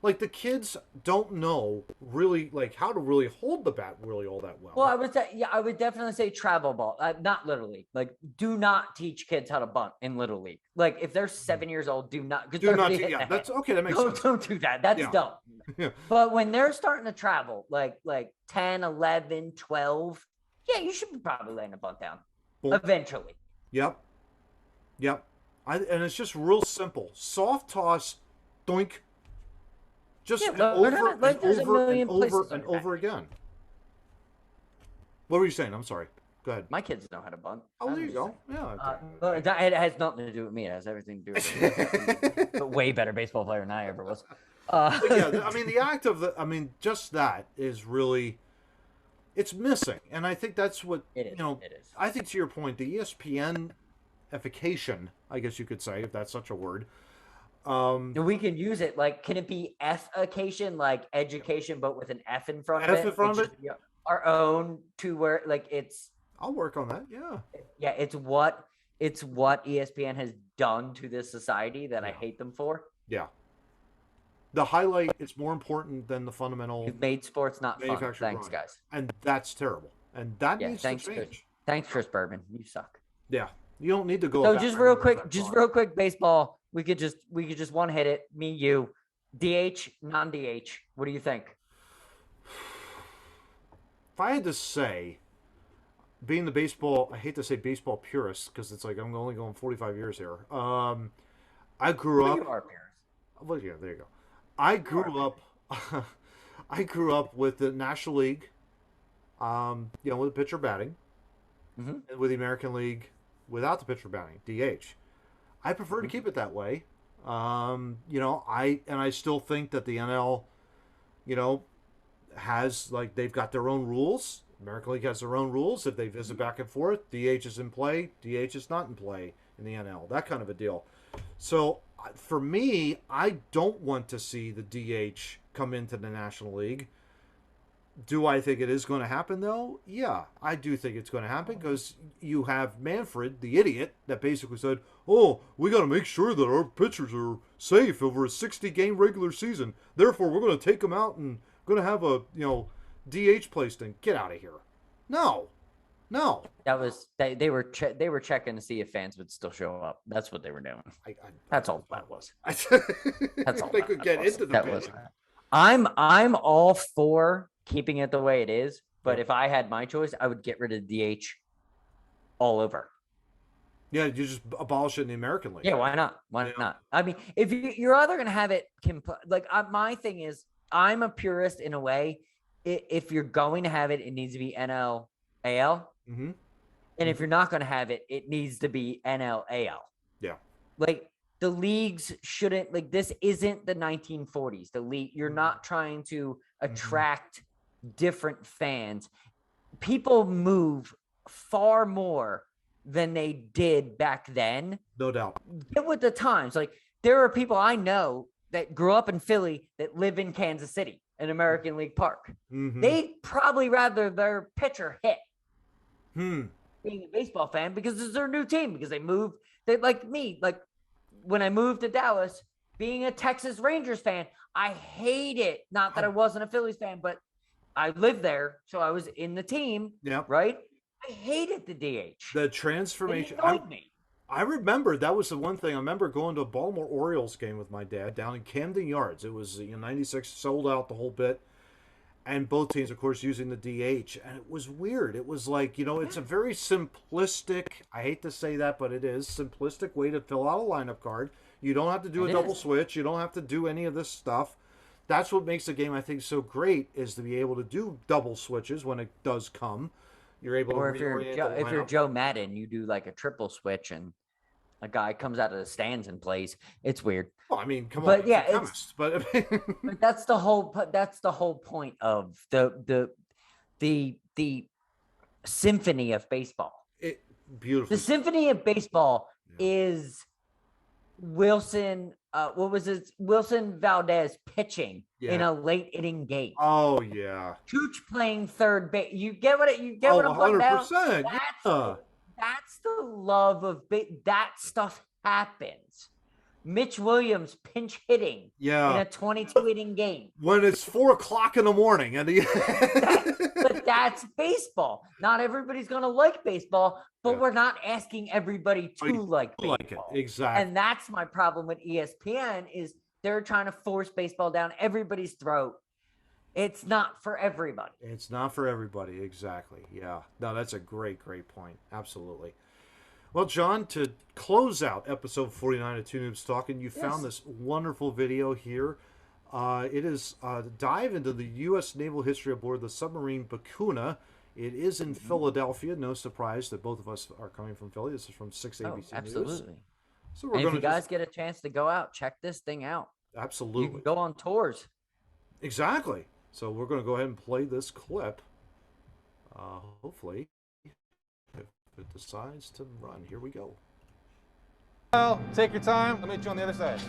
Like, the kids don't know really, like, how to really hold the bat really all that well. Well, I would say, yeah, I would definitely say travel ball, not Little League. Like, do not teach kids how to bunt in Little League. Like, if they're 7 years old, do not. Yeah, that's okay. That makes sense. Don't do that. That's dumb. Yeah. But when they're starting to travel, like 10, 11, 12, yeah, you should be probably laying a bunt down eventually. Yep. And it's just real simple. Soft toss, doink. Just over and over again. What were you saying? I'm sorry. Go ahead. My kids know how to bunt. Oh, there you go. Yeah. But it has nothing to do with me. It has everything to do with me. A way better baseball player than I ever was. Yeah, I mean, the act of just that is really, it's missing. And I think that's what, it is. It is. I think, to your point, the ESPN-ification, I guess you could say, if that's such a word. We can use it. Like, can it be F-ication, like education, but with an F in front of it? F in front of it? Our own to where, like, it's. I'll work on that. Yeah. Yeah, it's what ESPN has done to this society that I hate them for. Yeah. The highlight is more important than the fundamental. You've made sports not fun. Thanks, guys. And that's terrible. And that needs to change. Thanks, Chris Berman. You suck. Yeah. You don't need to go. So just real quick, baseball. We could just one hit it. Me, you, DH, non-DH. What do you think? If I had to say, being the baseball, I hate to say baseball purist because it's like I'm only going 45 years here. I grew up. You are purist. Well, yeah, there you go. I grew up. I grew up with the National League. With pitcher batting, and with the American League without the pitcher batting, DH. I prefer to keep it that way. I still think that the NL, has, like, they've got their own rules. American League has their own rules. If they visit back and forth, DH is in play, DH is not in play in the NL. That kind of a deal. So for me, I don't want to see the DH come into the National League. Do I think it is going to happen, though? Yeah, I do think it's going to happen because you have Manfred, the idiot, that basically said, oh, we got to make sure that our pitchers are safe over a 60-game regular season. Therefore, we're going to take them out and going to have a, DH placed in. Get out of here. No. That was they were checking to see if fans would still show up. That's what they were doing. That's all that was. That's all they could get into the pitch. I'm all for keeping it the way it is, but if I had my choice, I would get rid of DH all over. Yeah, you just abolish it in the American League. Yeah, why not? Why not? I mean, if you're either going to have it, my thing is, I'm a purist in a way. If you're going to have it, it needs to be NL, AL. Mm-hmm. And if you're not going to have it, it needs to be NL, AL. Yeah. Like, the leagues shouldn't, like, this isn't the 1940s. The league, you're not trying to attract different fans. People move far more than they did back then. No doubt. Get with the times. Like, there are people I know that grew up in Philly that live in Kansas City, in American League Park. Mm-hmm. They'd probably rather their pitcher hit being a baseball fan because it's their new team, because they moved. They, like me, like, when I moved to Dallas, being a Texas Rangers fan, I hate it. Not that I wasn't a Phillies fan, but I lived there, so I was in the team. Yep. Right? I hated the DH. The transformation. It annoyed me. I remember that was the one thing. I remember going to a Baltimore Orioles game with my dad down in Camden Yards. It was 96, sold out the whole bit. And both teams, of course, using the DH. And it was weird. It was like, it's a very simplistic, I hate to say that, but it is, simplistic way to fill out a lineup card. You don't have to do a double switch. You don't have to do any of this stuff. That's what makes the game, I think, so great, is to be able to do double switches when it does come. You're able or to if you're Joe Madden, you do like a triple switch and a guy comes out of the stands and plays. It's weird. Well, I mean, come on, but yeah, but that's the whole point of the symphony of baseball. Beautiful. The symphony of baseball is Wilson. What was it? Wilson Valdez pitching in a late inning game. Oh yeah. Chooch playing third base. You get what I'm putting down? 100%. That's the love of that stuff happens. Mitch Williams pinch hitting in a 22 inning game when it's 4:00 in the morning, and but that's baseball. Not everybody's gonna like baseball, but we're not asking everybody to like baseball. Like it. Exactly. And that's my problem with ESPN is they're trying to force baseball down everybody's throat. It's not for everybody. It's not for everybody. Exactly. Yeah. No, that's a great point. Absolutely. Well, John, to close out episode 49 of Two Noobs Talking, you found this wonderful video here. It is a dive into the U.S. naval history aboard the submarine Bakuna. It is in Philadelphia. No surprise that both of us are coming from Philly. This is from 6 ABC News. Absolutely. So and if you guys get a chance to go out, check this thing out. Absolutely. You can go on tours. Exactly. So we're going to go ahead and play this clip. Hopefully, if it decides to run. Here we go. Well, take your time. I'll meet you on the other side.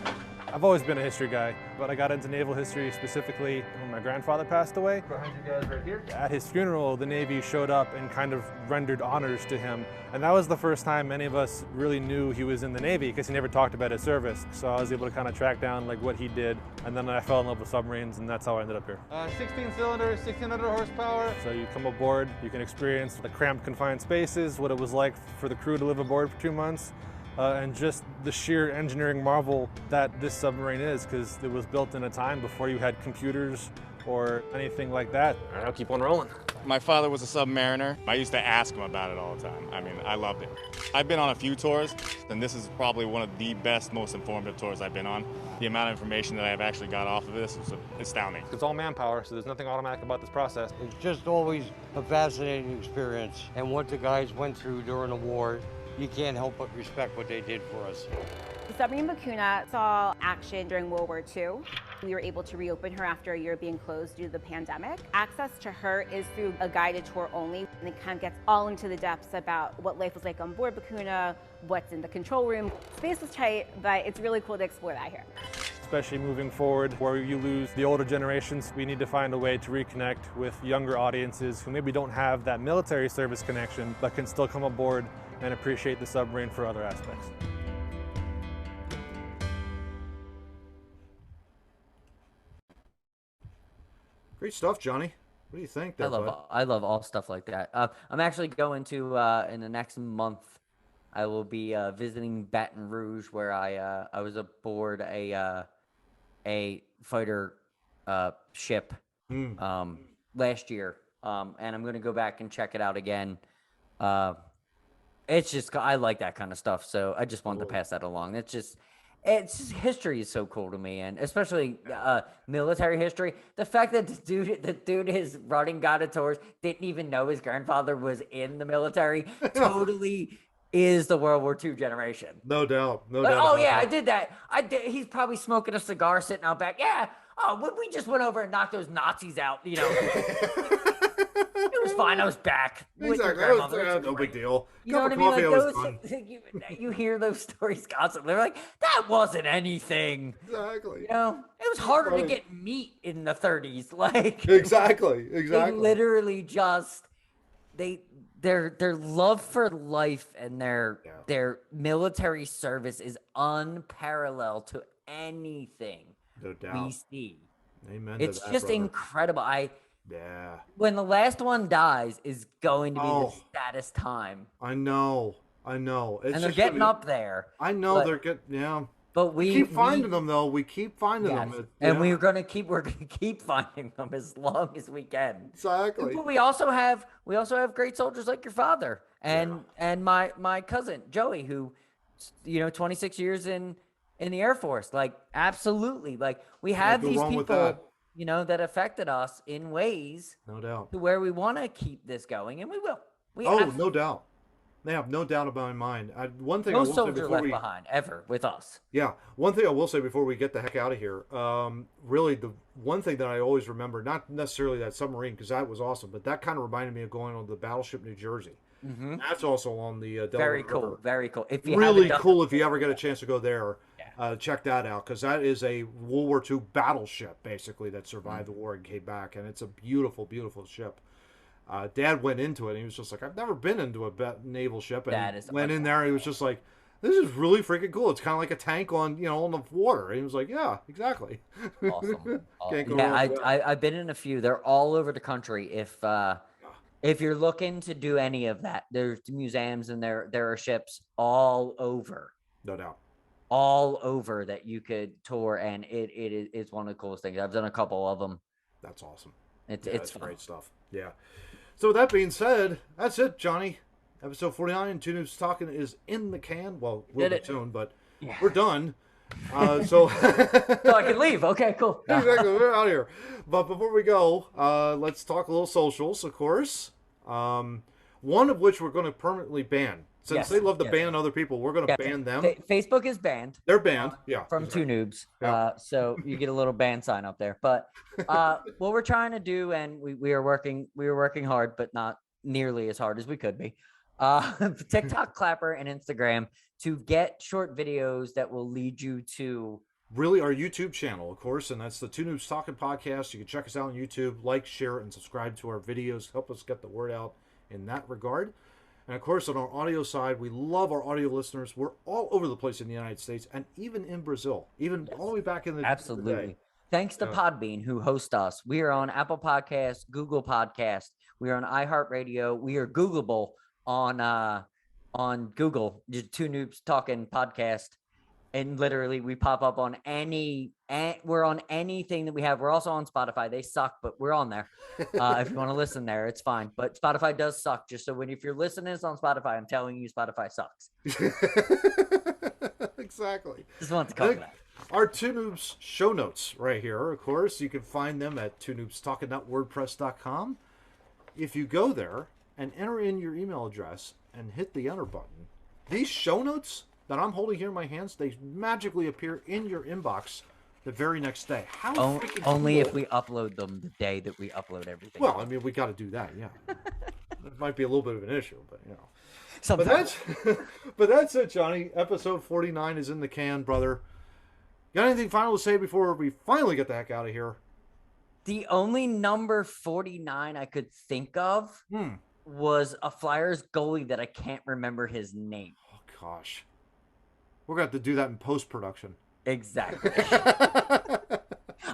I've always been a history guy, but I got into naval history specifically when my grandfather passed away. Behind you guys right here. At his funeral, the Navy showed up and kind of rendered honors to him. And that was the first time many of us really knew he was in the Navy because he never talked about his service. So I was able to kind of track down like what he did. And then I fell in love with submarines, and that's how I ended up here. 16 cylinders, 1,600 horsepower. So you come aboard, you can experience the cramped, confined spaces, what it was like for the crew to live aboard for 2 months. And just the sheer engineering marvel that this submarine is, because it was built in a time before you had computers or anything like that. All right, I'll keep on rolling. My father was a submariner. I used to ask him about it all the time. I mean, I loved it. I've been on a few tours, and this is probably one of the best, most informative tours I've been on. The amount of information that I've actually got off of this is astounding. It's all manpower, so there's nothing automatic about this process. It's just always a fascinating experience, and what the guys went through during the war, you can't help but respect what they did for us. The submarine Bakuna saw action during World War II. We were able to reopen her after a year being closed due to the pandemic. Access to her is through a guided tour only, and it kind of gets all into the depths about what life was like on board Bakuna, what's in the control room. Space was tight, but it's really cool to explore that here. Especially moving forward, where you lose the older generations, we need to find a way to reconnect with younger audiences who maybe don't have that military service connection, but can still come aboard and appreciate the submarine for other aspects. Great stuff, Johnny. What do you think there, bud? I love all stuff like that. I'm actually going to in the next month. I will be visiting Baton Rouge, where I was aboard a fighter ship last year, and I'm going to go back and check it out again. It's just, I like that kind of stuff, so I just wanted to pass that along. It's just history is so cool to me, and especially military history. The fact that the dude is running guided tours, didn't even know his grandfather was in the military, totally is the World War II generation. No doubt. No Like, doubt. oh yeah, I did that. I did. He's probably smoking a cigar sitting out back. Yeah. Oh, we just went over and knocked those Nazis out. You know, it was fine. I was back. With your Exactly. grandmother. No big deal. You know what I Cup mean? of Like coffee, I was those, done. you hear those stories constantly. They're like, that wasn't anything. Exactly. You know, it was harder to Right. get meat in the 30s. Like Exactly. they Exactly. literally just they their love for life and their military service is unparalleled to anything No doubt. we see. Amen. It's to that, just brother. incredible. Yeah. When the last one dies is going to be the Oh. saddest time. I know. It's And they're just getting gonna up there. I know but- they're getting. Yeah. But We keep finding them though. We keep finding Yes, them. and Yeah. we're gonna keep finding them as long as we can. Exactly. But we also have great soldiers like your father and my cousin Joey, who 26 years in the Air Force. Like absolutely, like we have go these wrong with people that. that affected us in ways No doubt. to where we want to keep this going, and we will. We Oh, absolutely- no doubt. They have no doubt about my mind. One thing I no will say soldier before left we behind ever with us. Yeah, one thing I will say before we get the heck out of here, really the one thing that I always remember, not necessarily that submarine because that was awesome, but that kind of reminded me of going on the battleship New Jersey. Mm-hmm. That's also on the Delaware Very River. cool, very cool. If you Really haven't done cool if you ever get a chance to go there. Check that out because that is a World War II battleship basically that survived the war and came back, and it's a beautiful, beautiful ship. Dad went into it and he was just like, I've never been into a naval ship, and That he is went in there and he was just like, this is really freaking cool. It's kind of like a tank on on the water. And he was like, yeah, exactly. Awesome. Can't go Yeah, wrong with that. I've been in a few. They're all over the country. If you're looking to do any of that, there's museums and there are ships all over. No doubt. All over that you could tour, and it's one of the coolest things. I've done a couple of them. That's awesome. It's fun. Great stuff. Yeah. So with that being said, that's it, Johnny. Episode 49, Two Noobs Talking is in the can. Well, we'll be soon, but we're done. So I can leave. Okay, cool. Exactly, we're out here. But before we go, let's talk a little socials, of course. One of which we're going to permanently ban. Since they love to ban other people, we're going to ban them. Facebook is banned. They're banned, from Two Noobs. Yeah. So you get a little ban sign up there. But what we're trying to do, and we are working hard, but not nearly as hard as we could be. TikTok, Clapper, and Instagram to get short videos that will lead you to really our YouTube channel, of course, and that's the Two Noobs Talking podcast. You can check us out on YouTube, like, share, and subscribe to our videos. Help us get the word out in that regard. And of course, on our audio side, we love our audio listeners. We're all over the place in the United States and even in Brazil, even all the way back in the absolutely. the day. Thanks to Podbean, who host us. We are on Apple Podcasts, Google Podcasts. We are on iHeartRadio. We are Googleable on Google. Just Two Noobs Talking podcast, and literally we pop up on we're on anything that we have. We're also on Spotify. They suck, but we're on there. If you want to listen there, it's fine. But Spotify does suck. Just so if you're listening to this on Spotify, I'm telling you, Spotify sucks. Exactly. Just want to cover that. Our Two Noobs show notes right here, of course. You can find them at TwoNoobsTalking.wordpress.com. If you go there and enter in your email address and hit the enter button, these show notes that I'm holding here in my hands, they magically appear in your inbox the very next day. How freaking only cool. if we upload them the day that we upload everything. Well, I mean, we got to do that, yeah. It might be a little bit of an issue, but Sometimes. But that's it, Johnny. Episode 49 is in the can, brother. Got anything final to say before we finally get the heck out of here? The only number 49 I could think of was a Flyers goalie that I can't remember his name. Oh, gosh. We're going to have to do that in post-production. Exactly.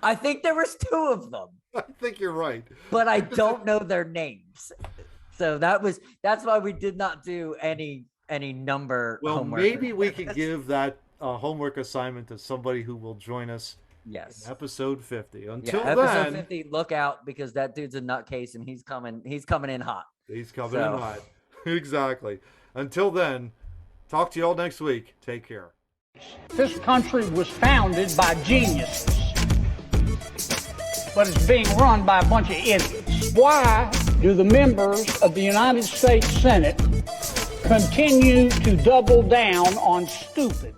I think there was two of them. I think you're right. But I don't know their names. So that's why we did not do any number homework. Maybe we could give that homework assignment to somebody who will join us in episode 50. Until then, episode 50, look out, because that dude's a nutcase and he's coming in hot. He's coming in hot. Exactly. Until then, talk to you all next week. Take care. This country was founded by geniuses, but it's being run by a bunch of idiots. Why do the members of the United States Senate continue to double down on stupid?